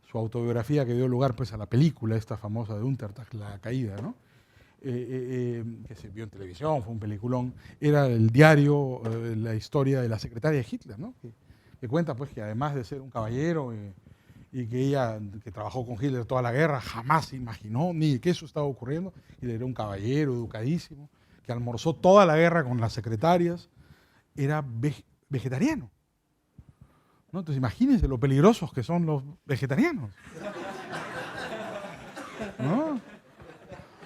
su autobiografía que dio lugar pues, a la película esta famosa de Untertag, La Caída, ¿no? Que se vio en televisión, fue un peliculón, era el diario, la historia de la secretaria de Hitler, ¿no? Que cuenta pues que además de ser un caballero y que ella, que trabajó con Hitler toda la guerra, jamás se imaginó ni que eso estaba ocurriendo. Hitler era un caballero educadísimo, que almorzó toda la guerra con las secretarias, era vegetariano, ¿no? Entonces imagínense lo peligrosos que son los vegetarianos, ¿no?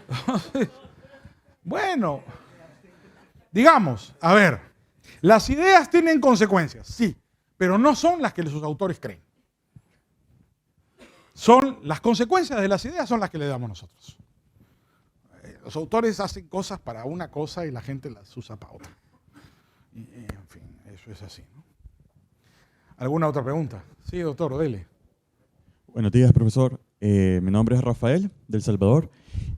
Entonces, bueno, digamos, a ver, las ideas tienen consecuencias, sí, pero no son las que sus autores creen. Las consecuencias de las ideas son las que le damos nosotros. Los autores hacen cosas para una cosa y la gente las usa para otra. En fin, eso es así, ¿no? ¿Alguna otra pregunta? Sí, doctor, dele. Buenos días, profesor. Mi nombre es Rafael, del Salvador,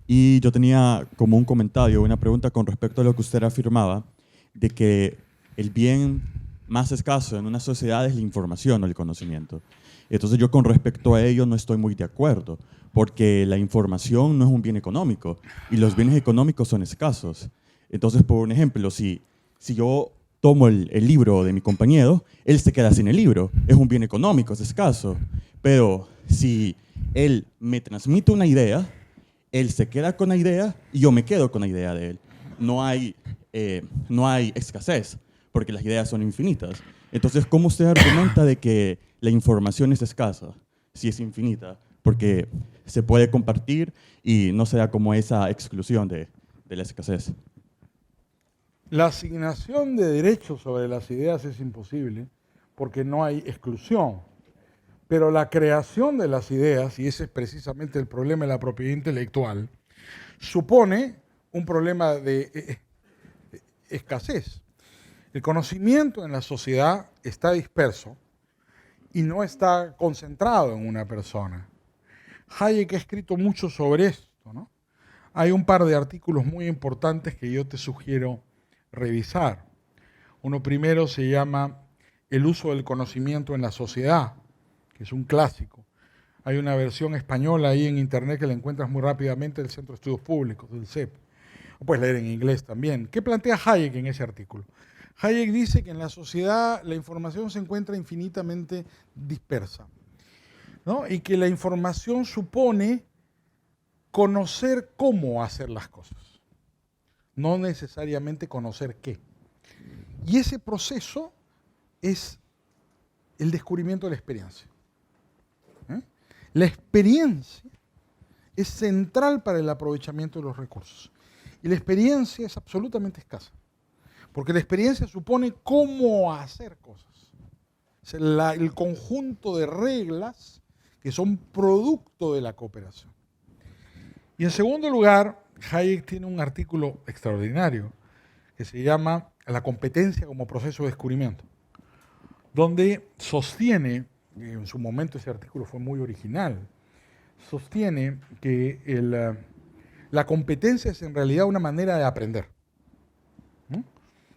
y yo tenía como un comentario, una pregunta con respecto a lo que usted afirmaba, de que el bien más escaso en una sociedad es la información o el conocimiento. Entonces yo con respecto a ello no estoy muy de acuerdo, porque la información no es un bien económico y los bienes económicos son escasos. Entonces, por un ejemplo, si yo tomo el libro de mi compañero, él se queda sin el libro, es un bien económico, es escaso. Pero si él me transmite una idea, él se queda con la idea y yo me quedo con la idea de él. No hay escasez, porque las ideas son infinitas. Entonces, ¿cómo usted argumenta de que la información es escasa si es infinita? Porque se puede compartir y no se da como esa exclusión de la escasez. La asignación de derechos sobre las ideas es imposible porque no hay exclusión. Pero la creación de las ideas, y ese es precisamente el problema de la propiedad intelectual, supone un problema de escasez. El conocimiento en la sociedad está disperso y no está concentrado en una persona. Hayek ha escrito mucho sobre esto, ¿no? Hay un par de artículos muy importantes que yo te sugiero revisar. Uno primero se llama El uso del conocimiento en la sociedad, que es un clásico. Hay una versión española ahí en internet que la encuentras muy rápidamente del Centro de Estudios Públicos, del CEP. Lo puedes leer en inglés también. ¿Qué plantea Hayek en ese artículo? Hayek dice que en la sociedad la información se encuentra infinitamente dispersa, ¿no? Y que la información supone conocer cómo hacer las cosas, no necesariamente conocer qué. Y ese proceso es el descubrimiento de la experiencia. La experiencia es central para el aprovechamiento de los recursos. Y la experiencia es absolutamente escasa. Porque la experiencia supone cómo hacer cosas. Es el conjunto de reglas que son producto de la cooperación. Y en segundo lugar, Hayek tiene un artículo extraordinario que se llama La competencia como proceso de descubrimiento, donde sostiene, y en su momento ese artículo fue muy original, sostiene que la competencia es en realidad una manera de aprender. ¿No?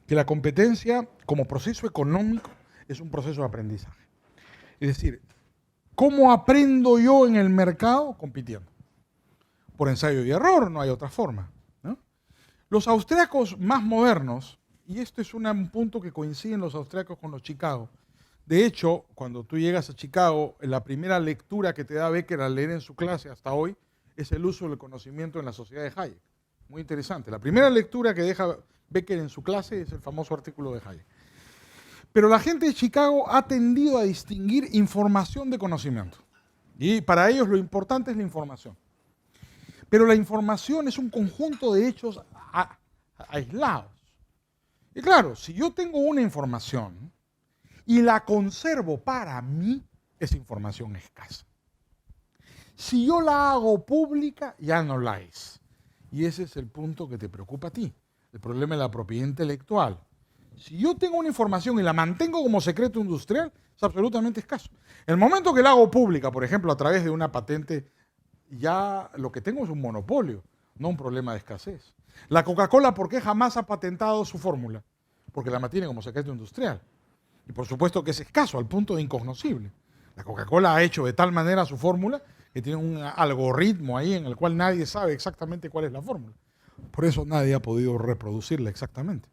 Que la competencia como proceso económico es un proceso de aprendizaje. Es decir, ¿cómo aprendo yo en el mercado? Compitiendo. Por ensayo y error, no hay otra forma, ¿no? Los austriacos más modernos, y esto es un punto que coinciden los austriacos con los Chicago. De hecho, cuando tú llegas a Chicago, la primera lectura que te da Becker al leer en su clase hasta hoy es el uso del conocimiento en la sociedad de Hayek. muy interesante. La primera lectura que deja Becker en su clase es el famoso artículo de Hayek. Pero la gente de Chicago ha tendido a distinguir información de conocimiento. Y para ellos lo importante es la información. Pero la información es un conjunto de hechos aislados. Y claro, si yo tengo una información y la conservo para mí, esa información es escasa. Si yo la hago pública, ya no la es. Y ese es el punto que te preocupa a ti, el problema de la propiedad intelectual. Si yo tengo una información y la mantengo como secreto industrial, es absolutamente escaso. El momento que la hago pública, por ejemplo, a través de una patente, ya lo que tengo es un monopolio, no un problema de escasez. La Coca-Cola, ¿por qué jamás ha patentado su fórmula? Porque la mantiene como secreto industrial. Y por supuesto que es escaso, al punto de incognoscible. La Coca-Cola ha hecho de tal manera su fórmula que tiene un algoritmo ahí en el cual nadie sabe exactamente cuál es la fórmula. Por eso nadie ha podido reproducirla exactamente.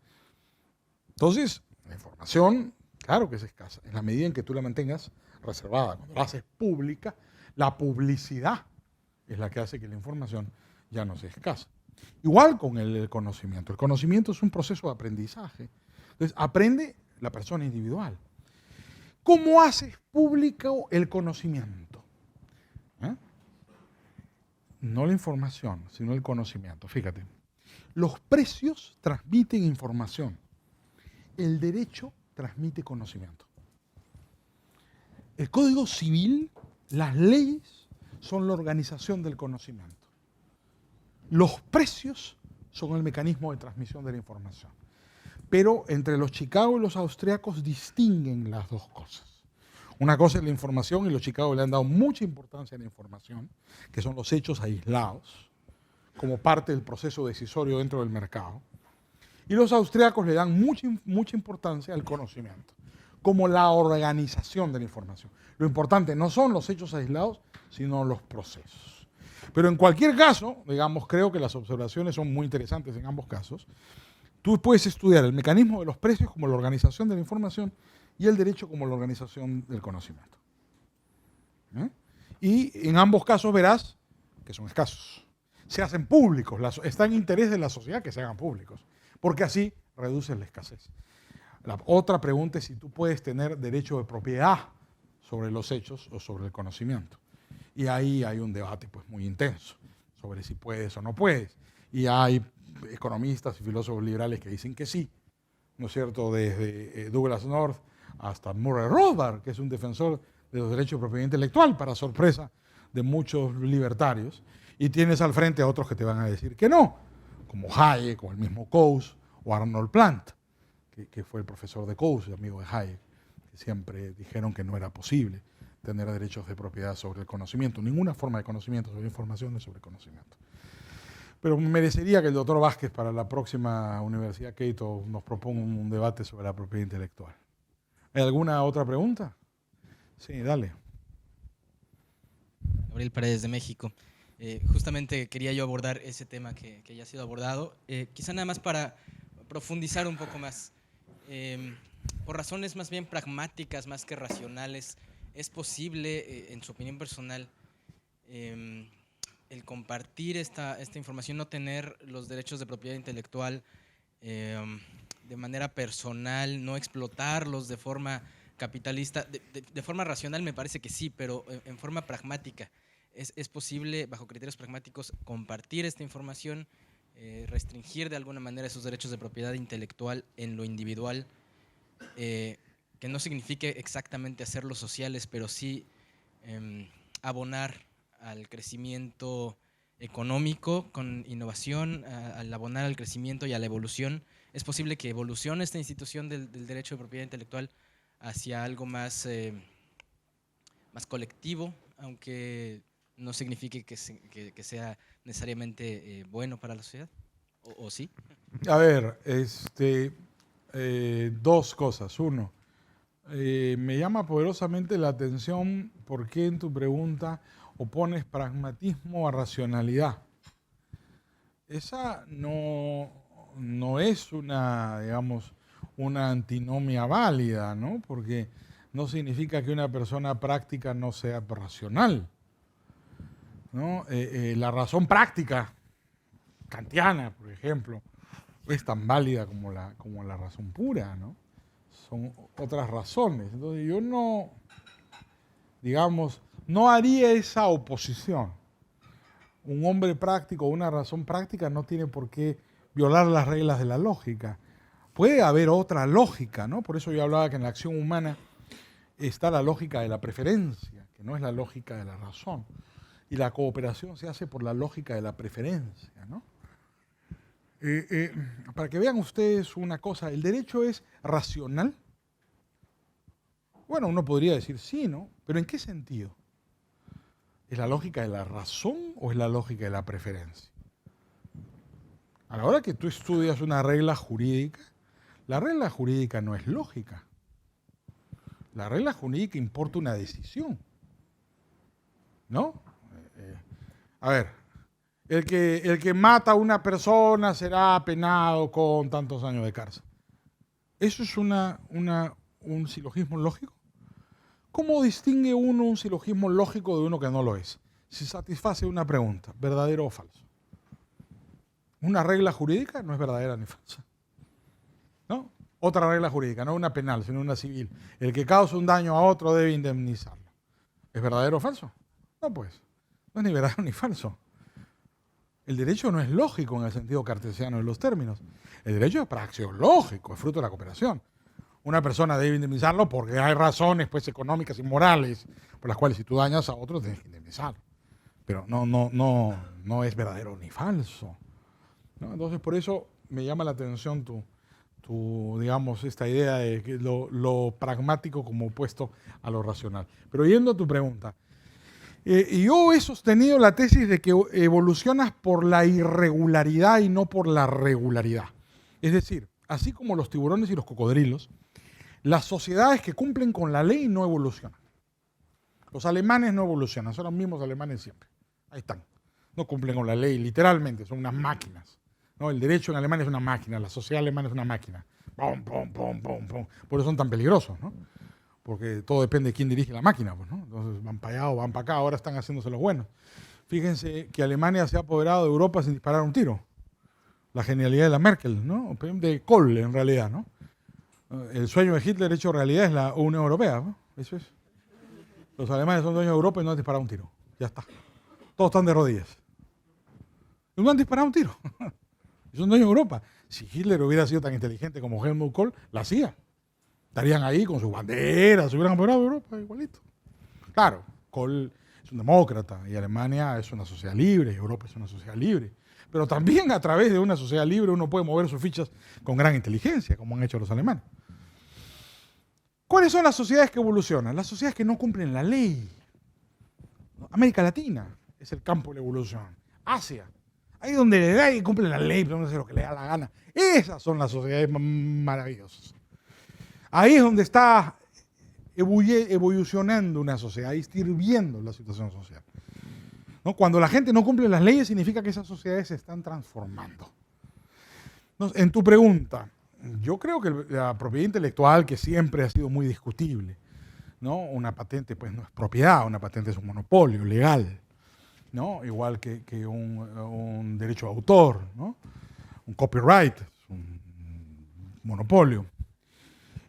Entonces, la información, claro que es escasa, en la medida en que tú la mantengas reservada. Cuando la haces pública, la publicidad es la que hace que la información ya no sea escasa. Igual con el conocimiento. El conocimiento es un proceso de aprendizaje. Entonces, aprende la persona individual. ¿Cómo haces público el conocimiento? No la información, sino el conocimiento. Fíjate, los precios transmiten información. El derecho transmite conocimiento. El Código Civil, las leyes, son la organización del conocimiento. Los precios son el mecanismo de transmisión de la información. Pero entre los Chicago y los austriacos distinguen las dos cosas. Una cosa es la información, y los Chicago le han dado mucha importancia a la información, que son los hechos aislados, como parte del proceso decisorio dentro del mercado. Y los austriacos le dan mucha importancia al conocimiento, como la organización de la información. Lo importante no son los hechos aislados, sino los procesos. Pero en cualquier caso, digamos, creo que las observaciones son muy interesantes en ambos casos. Tú puedes estudiar el mecanismo de los precios como la organización de la información y el derecho como la organización del conocimiento. Y en ambos casos verás que son escasos. Se hacen públicos, está en interés de la sociedad que se hagan públicos, porque así reduces la escasez. La otra pregunta es si tú puedes tener derecho de propiedad sobre los hechos o sobre el conocimiento. Y ahí hay un debate pues, muy intenso sobre si puedes o no puedes. Y hay economistas y filósofos liberales que dicen que sí, ¿no es cierto? Desde Douglas North hasta Murray Rothbard, que es un defensor de los derechos de propiedad intelectual, para sorpresa de muchos libertarios. Y tienes al frente a otros que te van a decir que no, como Hayek, o el mismo Coase, o Arnold Plant, que fue el profesor de Coase, amigo de Hayek, que siempre dijeron que no era posible tener derechos de propiedad sobre el conocimiento, ninguna forma de conocimiento sobre información es sobre conocimiento. Pero merecería que el doctor Vázquez para la próxima Universidad Cato nos proponga un debate sobre la propiedad intelectual. ¿Hay alguna otra pregunta? Sí, dale. Gabriel Paredes de México. Justamente quería yo abordar ese tema que ya ha sido abordado, quizá nada más para profundizar un poco más. Por razones más bien pragmáticas, más que racionales, ¿es posible, en su opinión personal, el compartir esta información, no tener los derechos de propiedad intelectual de manera personal, no explotarlos de forma capitalista? De forma racional me parece que sí, pero en forma pragmática. ¿Es posible, bajo criterios pragmáticos, compartir esta información, restringir de alguna manera esos derechos de propiedad intelectual en lo individual, que no signifique exactamente hacerlos sociales, pero sí abonar al crecimiento económico con innovación, al abonar al crecimiento y a la evolución? ¿Es posible que evolucione esta institución del derecho de propiedad intelectual hacia algo más colectivo, aunque no signifique que sea necesariamente bueno para la sociedad? ¿O sí? A ver, dos cosas. Uno, me llama poderosamente la atención por qué en tu pregunta opones pragmatismo a racionalidad. Esa no es una, digamos, una antinomia válida, ¿no? Porque no significa que una persona práctica no sea racional, ¿no? La razón práctica kantiana, por ejemplo, es tan válida como la razón pura, ¿no? Son otras razones. Entonces yo no, digamos, no haría esa oposición. Un hombre práctico, una razón práctica no tiene por qué violar las reglas de la lógica. Puede haber otra lógica, ¿no? Por eso yo hablaba que en la acción humana está la lógica de la preferencia, que no es la lógica de la razón. Y la cooperación se hace por la lógica de la preferencia, ¿no? Para que vean ustedes una cosa, ¿el derecho es racional? Bueno, uno podría decir sí, ¿no? Pero ¿en qué sentido? ¿Es la lógica de la razón o es la lógica de la preferencia? A la hora que tú estudias una regla jurídica, la regla jurídica no es lógica. La regla jurídica importa una decisión, ¿no? A ver, el que mata a una persona será penado con tantos años de cárcel. ¿Eso es un silogismo lógico? ¿Cómo distingue uno un silogismo lógico de uno que no lo es? Si satisface una pregunta, ¿verdadero o falso? Una regla jurídica no es verdadera ni falsa, ¿no? Otra regla jurídica, no una penal, sino una civil. El que causa un daño a otro debe indemnizarlo. ¿Es verdadero o falso? No, pues. No es ni verdadero ni falso. El derecho no es lógico en el sentido cartesiano de los términos. El derecho es praxeológico, es fruto de la cooperación. Una persona debe indemnizarlo porque hay razones pues, económicas y morales por las cuales si tú dañas a otro tienes que indemnizarlo. Pero no es verdadero ni falso, ¿no? Entonces por eso me llama la atención digamos, esta idea de que lo pragmático como opuesto a lo racional. Pero yendo a tu pregunta, yo he sostenido la tesis de que evolucionas por la irregularidad y no por la regularidad. Es decir, así como los tiburones y los cocodrilos, las sociedades que cumplen con la ley no evolucionan. Los alemanes no evolucionan, son los mismos alemanes siempre. Ahí están. No cumplen con la ley, literalmente, son unas máquinas, ¿no? El derecho en Alemania es una máquina, la sociedad alemana es una máquina. Pum, pum, pum, pum, pum. Por eso son tan peligrosos, ¿no? Porque todo depende de quién dirige la máquina, pues, ¿no? Entonces van para allá o van para acá, ahora están haciéndose los buenos. Fíjense que Alemania se ha apoderado de Europa sin disparar un tiro. La genialidad de la Merkel, ¿no? De Kohl, en realidad, ¿no? El sueño de Hitler hecho realidad es la Unión Europea, ¿no? Eso es. Los alemanes son dueños de Europa y no han disparado un tiro. Ya está. Todos están de rodillas. Y no han disparado un tiro. Y son dueños de Europa. Si Hitler hubiera sido tan inteligente como Helmut Kohl, la hacía. Estarían ahí con sus banderas, se hubieran apoderado de Europa igualito. Claro, Kohl es un demócrata y Alemania es una sociedad libre y Europa es una sociedad libre. Pero también a través de una sociedad libre uno puede mover sus fichas con gran inteligencia, como han hecho los alemanes. ¿Cuáles son las sociedades que evolucionan? Las sociedades que no cumplen la ley. América Latina es el campo de la evolución. Asia, ahí donde le da y cumple la ley, donde hace lo que le da la gana. Esas son las sociedades maravillosas. Ahí es donde está evolucionando una sociedad, ahí está hirviendo la situación social. ¿No? Cuando la gente no cumple las leyes significa que esas sociedades se están transformando. Entonces, en tu pregunta, yo creo que la propiedad intelectual, que siempre ha sido muy discutible, ¿no? Una patente pues no es propiedad, una patente es un monopolio legal, ¿no? Igual que un derecho de autor, ¿no? Un copyright, un monopolio.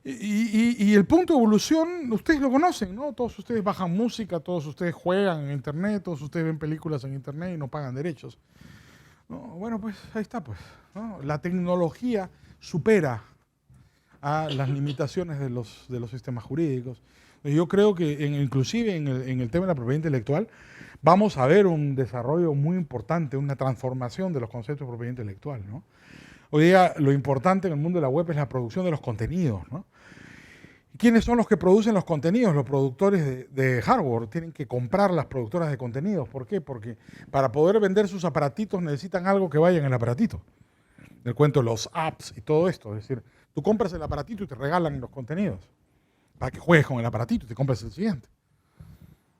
Y el punto de evolución, ustedes lo conocen, ¿no? Todos ustedes bajan música, todos ustedes juegan en internet, todos ustedes ven películas en internet y no pagan derechos, ¿no? Bueno, pues ahí está, pues, ¿no? La tecnología supera a las limitaciones de los sistemas jurídicos. Yo creo que inclusive en el tema de la propiedad intelectual vamos a ver un desarrollo muy importante, una transformación de los conceptos de propiedad intelectual, ¿no? Hoy día lo importante en el mundo de la web es la producción de los contenidos, ¿no? ¿Quiénes son los que producen los contenidos? Los productores de hardware. Tienen que comprar las productoras de contenidos. ¿Por qué? Porque para poder vender sus aparatitos necesitan algo que vaya en el aparatito. El cuento de los apps y todo esto. Es decir, tú compras el aparatito y te regalan los contenidos para que juegues con el aparatito y te compres el siguiente,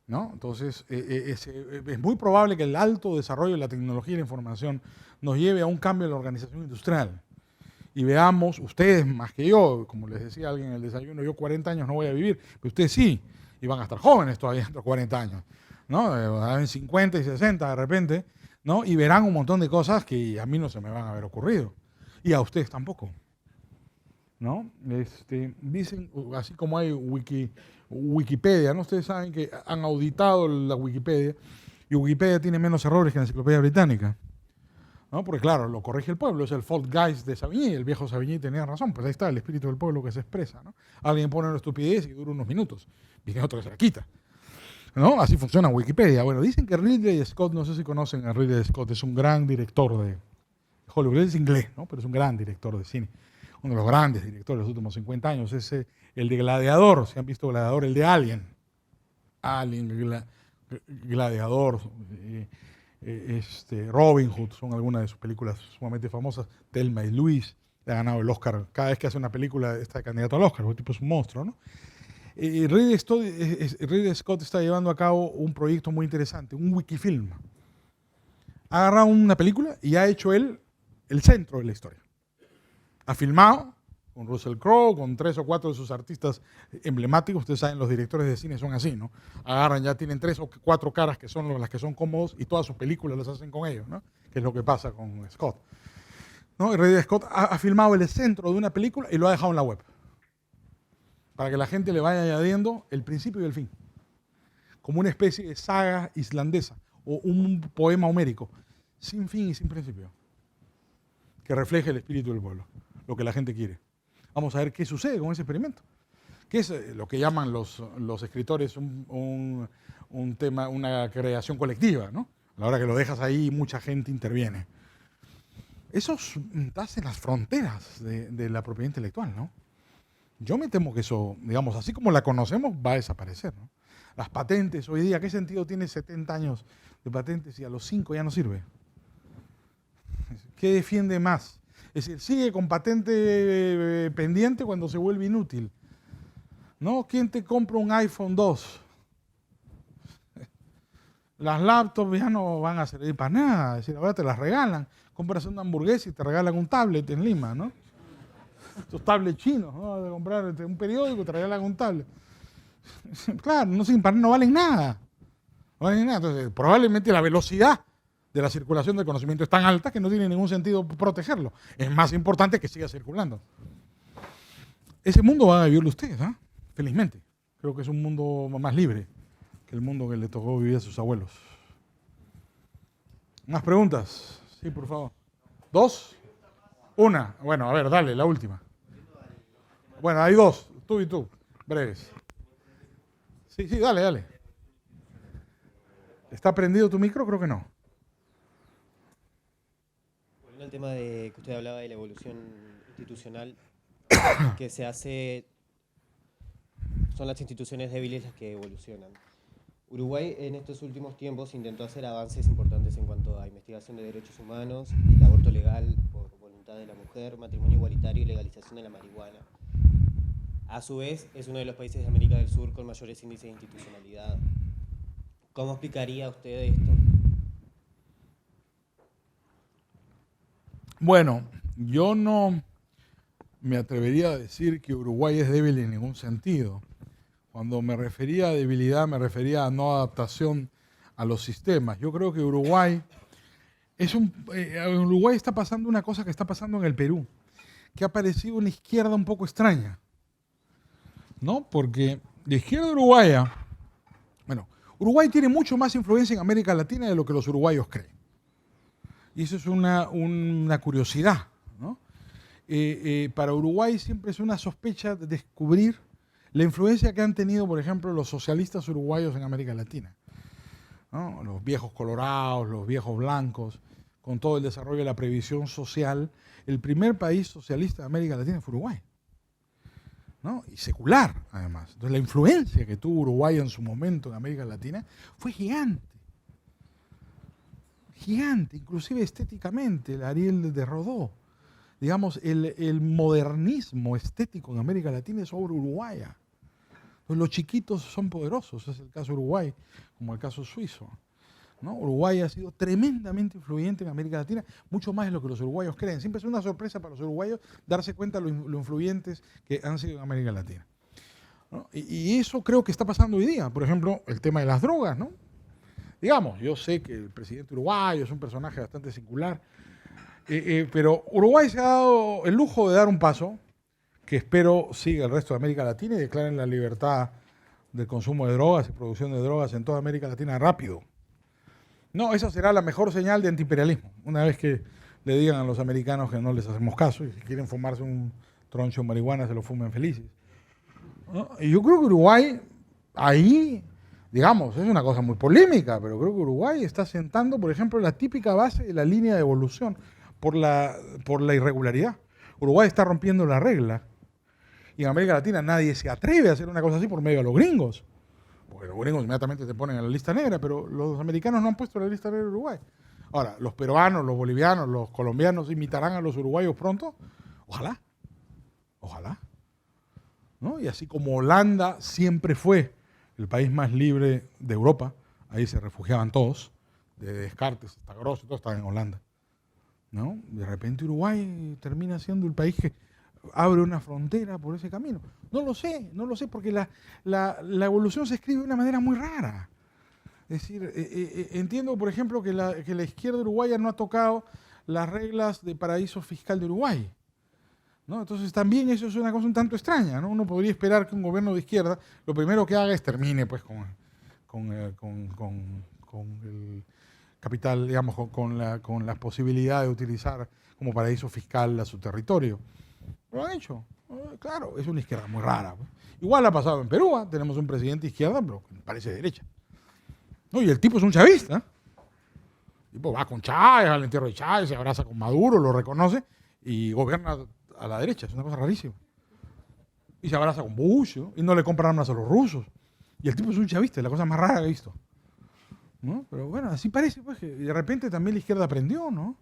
¿no? Entonces, es muy probable que el alto desarrollo de la tecnología y la información nos lleve a un cambio en la organización industrial. Y veamos, ustedes más que yo, como les decía alguien en el desayuno, yo 40 años no voy a vivir, pero ustedes sí, y van a estar jóvenes todavía dentro de 40 años, ¿no? En 50 y 60 de repente, ¿no? Y verán un montón de cosas que a mí no se me van a haber ocurrido. Y a ustedes tampoco, ¿no? Dicen, así como hay Wikipedia, ¿no? Ustedes saben que han auditado la Wikipedia y Wikipedia tiene menos errores que la Enciclopedia Británica, ¿no? Porque claro, lo corrige el pueblo, es el Fault Guys de Savigny, el viejo Savigny tenía razón, pues ahí está el espíritu del pueblo que se expresa, ¿no? Alguien pone una estupidez y dura unos minutos, viene otro que se la quita, ¿no? Así funciona Wikipedia. Bueno, dicen que Ridley Scott, no sé si conocen a Ridley Scott, es un gran director de Hollywood, él es inglés, ¿no? Pero es un gran director de cine, uno de los grandes directores de los últimos 50 años, es el de Gladiador, si han visto Gladiador, el de Alien, Gladiador, Robin Hood, son algunas de sus películas sumamente famosas. Thelma y Luis, le ha ganado el Oscar. Cada vez que hace una película está candidato al Oscar, el tipo es un monstruo, ¿no? Ridley Scott está llevando a cabo un proyecto muy interesante, un wikifilm. Ha agarrado una película y ha hecho él el centro de la historia. Ha filmado con Russell Crowe, con 3 o 4 de sus artistas emblemáticos. Ustedes saben, los directores de cine son así, ¿no? Agarran, ya tienen 3 o 4 caras que son las que son cómodos y todas sus películas las hacen con ellos, ¿no? Que es lo que pasa con Scott, ¿no? Ridley Scott ha filmado el centro de una película y lo ha dejado en la web para que la gente le vaya añadiendo el principio y el fin, como una especie de saga islandesa o un poema homérico, sin fin y sin principio, que refleje el espíritu del pueblo, lo que la gente quiere. Vamos a ver qué sucede con ese experimento, que es lo que llaman los escritores un tema, una creación colectiva, ¿no? A la hora que lo dejas ahí, mucha gente interviene. Eso hace las fronteras de la propiedad intelectual, ¿no? Yo me temo que eso, digamos, así como la conocemos, va a desaparecer, ¿no? Las patentes hoy día, ¿qué sentido tiene 70 años de patentes si a los 5 ya no sirve? ¿Qué defiende más? Es decir, sigue con patente pendiente cuando se vuelve inútil, ¿no? ¿Quién te compra un iPhone 2? Las laptops ya no van a servir para nada, es decir, ahora te las regalan. Compras una hamburguesa y te regalan un tablet en Lima, ¿no? Estos tablets chinos, ¿no? De comprar un periódico y te regalan un tablet. Claro, no sirven para nada, no valen nada. No valen nada. Entonces, probablemente la velocidad de la circulación del conocimiento es tan alta que no tiene ningún sentido protegerlo. Es más importante que siga circulando. Ese mundo van a vivirlo ustedes, ¿eh? Felizmente. Creo que es un mundo más libre que el mundo que le tocó vivir a sus abuelos. ¿Más preguntas? Sí, por favor. ¿2? ¿Una? Bueno, a ver, dale, la última. Bueno, hay 2, tú y tú, breves. Sí, dale. ¿Está prendido tu micro? Creo que no. Volviendo al tema de que usted hablaba de la evolución institucional que se hace, son las instituciones débiles las que evolucionan. Uruguay en estos últimos tiempos intentó hacer avances importantes en cuanto a investigación de derechos humanos, el aborto legal por voluntad de la mujer, matrimonio igualitario y legalización de la marihuana. A su vez, es uno de los países de América del Sur con mayores índices de institucionalidad. ¿Cómo explicaría usted esto? Bueno, yo no me atrevería a decir que Uruguay es débil en ningún sentido. Cuando me refería a debilidad, me refería a no adaptación a los sistemas. Yo creo que Uruguay en Uruguay está pasando una cosa que está pasando en el Perú, que ha aparecido una izquierda un poco extraña, ¿no? Porque la izquierda uruguaya, bueno, Uruguay tiene mucho más influencia en América Latina de lo que los uruguayos creen. Y eso es una curiosidad, ¿no? Para Uruguay siempre es una sospecha de descubrir la influencia que han tenido, por ejemplo, los socialistas uruguayos en América Latina, ¿no? Los viejos colorados, los viejos blancos, con todo el desarrollo de la previsión social. El primer país socialista de América Latina fue Uruguay, ¿no? Y secular, además. Entonces, la influencia que tuvo Uruguay en su momento en América Latina fue gigante. Gigante, inclusive estéticamente, el Ariel de Rodó. Digamos, el modernismo estético en América Latina es obra uruguaya. Entonces, los chiquitos son poderosos, es el caso de Uruguay, como el caso suizo, ¿no? Uruguay ha sido tremendamente influyente en América Latina, mucho más de lo que los uruguayos creen. Siempre es una sorpresa para los uruguayos darse cuenta de lo influyentes que han sido en América Latina, ¿no? Y eso creo que está pasando hoy día. Por ejemplo, el tema de las drogas, ¿no? Digamos, yo sé que el presidente uruguayo es un personaje bastante singular, pero Uruguay se ha dado el lujo de dar un paso que espero siga el resto de América Latina y declaren la libertad del consumo de drogas y producción de drogas en toda América Latina rápido. No, esa será la mejor señal de antiimperialismo. Una vez que le digan a los americanos que no les hacemos caso y si quieren fumarse un troncho de marihuana se lo fumen felices. ¿No? Y yo creo que Uruguay ahí, digamos, es una cosa muy polémica, pero creo que Uruguay está sentando, por ejemplo, la típica base de la línea de evolución por la irregularidad. Uruguay está rompiendo la regla. Y en América Latina nadie se atreve a hacer una cosa así por medio de los gringos. Porque los gringos inmediatamente te ponen en la lista negra, pero los americanos no han puesto en la lista negra de Uruguay. Ahora, los peruanos, los bolivianos, los colombianos imitarán a los uruguayos pronto. Ojalá. Ojalá. ¿No? Y así como Holanda siempre fue el país más libre de Europa, ahí se refugiaban todos, de Descartes hasta Grosso, todos estaban en Holanda. ¿No? De repente Uruguay termina siendo el país que abre una frontera por ese camino. No lo sé, porque la evolución se escribe de una manera muy rara. Es decir, entiendo, por ejemplo, que la izquierda uruguaya no ha tocado las reglas de paraíso fiscal de Uruguay, ¿no? Entonces también eso es una cosa un tanto extraña, ¿no? Uno podría esperar que un gobierno de izquierda lo primero que haga es termine pues, con el capital, digamos, con la posibilidad de utilizar como paraíso fiscal a su territorio. Lo han hecho. Claro, es una izquierda muy rara. Pues. Igual ha pasado en Perú, tenemos un presidente de izquierda, pero que parece derecha. No, y el tipo es un chavista. El tipo va con Chávez, al entierro de Chávez, se abraza con Maduro, lo reconoce y gobierna a la derecha. Es una cosa rarísima. Y se abraza con Bush, ¿no? Y no le compra armas a los rusos. Y el tipo es un chavista, es la cosa más rara que he visto. ¿No? Pero bueno, así parece, pues, que de repente también la izquierda aprendió, ¿no?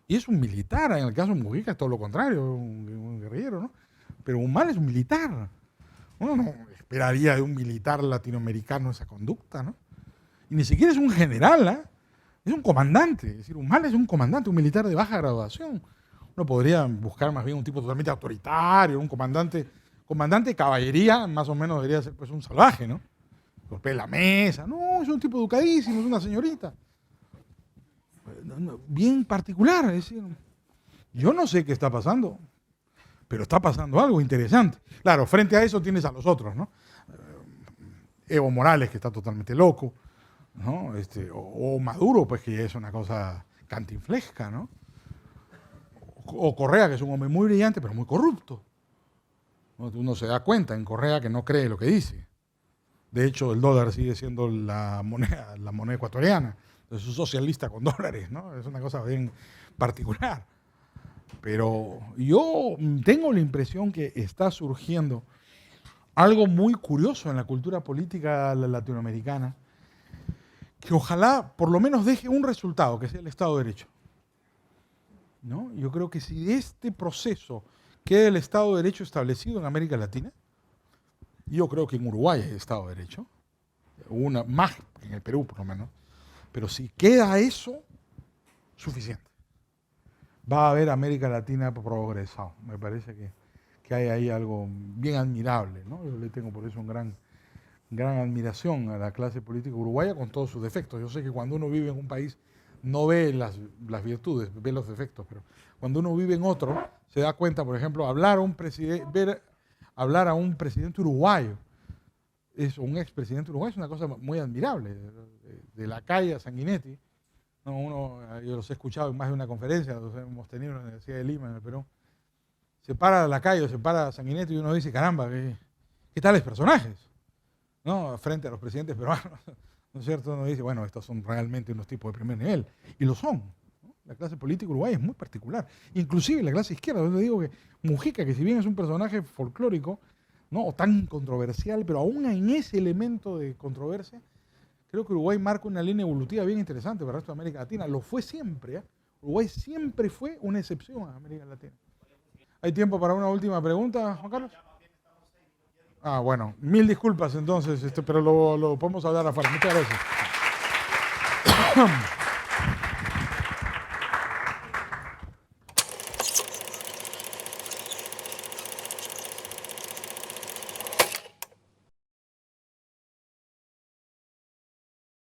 Y es un militar, en el caso de Mujica es todo lo contrario, un guerrillero, ¿no? Pero Humala es un militar. Uno no esperaría de un militar latinoamericano esa conducta, ¿no? Y ni siquiera es un general, ¿eh? Es un comandante. Es decir, Humala es un comandante, un militar de baja graduación. Uno podría buscar más bien un tipo totalmente autoritario, un comandante de caballería, más o menos debería ser pues un salvaje, ¿no? Golpea la mesa. No, es un tipo educadísimo, es una señorita. Bien particular, es decir, yo no sé qué está pasando, pero está pasando algo interesante. Claro, frente a eso tienes a los otros, ¿no? Evo Morales, que está totalmente loco, ¿no? O Maduro, pues que es una cosa cantinflesca, ¿no? O Correa, que es un hombre muy brillante, pero muy corrupto. Uno se da cuenta en Correa que no cree lo que dice. De hecho, el dólar sigue siendo la moneda ecuatoriana. Es un socialista con dólares, ¿no? Es una cosa bien particular. Pero yo tengo la impresión que está surgiendo algo muy curioso en la cultura política latinoamericana, que ojalá por lo menos deje un resultado, que sea el Estado de Derecho. ¿No? Yo creo que si este proceso queda el Estado de Derecho establecido en América Latina, yo creo que en Uruguay hay Estado de Derecho, más que en el Perú por lo menos, pero si queda eso, suficiente. Va a haber América Latina progresado. Me parece que hay ahí algo bien admirable, ¿no? Yo le tengo por eso gran admiración a la clase política uruguaya con todos sus defectos. Yo sé que cuando uno vive en un país no ve las virtudes, ve los defectos, pero cuando uno vive en otro, se da cuenta, por ejemplo, hablar a un presidente uruguayo, un expresidente uruguayo, es una cosa muy admirable. De la calle a Sanguinetti, ¿no? Yo los he escuchado en más de una conferencia, los hemos tenido en la Universidad de Lima, en el Perú. Se para a la calle, se para a Sanguinetti y uno dice, caramba, ¿qué tales personajes? ¿No? Frente a los presidentes peruanos. ¿No es cierto? Uno dice, bueno, estos son realmente unos tipos de primer nivel. Y lo son. ¿No? La clase política uruguaya es muy particular. Inclusive la clase izquierda. Yo le digo que Mujica, que si bien es un personaje folclórico, ¿no? O tan controversial, pero aún en ese elemento de controversia, creo que Uruguay marca una línea evolutiva bien interesante para el resto de América Latina. Lo fue siempre. ¿Eh? Uruguay siempre fue una excepción a América Latina. ¿Hay tiempo para una última pregunta, Juan Carlos? Bueno, mil disculpas entonces, pero lo podemos hablar afuera. Muchas gracias.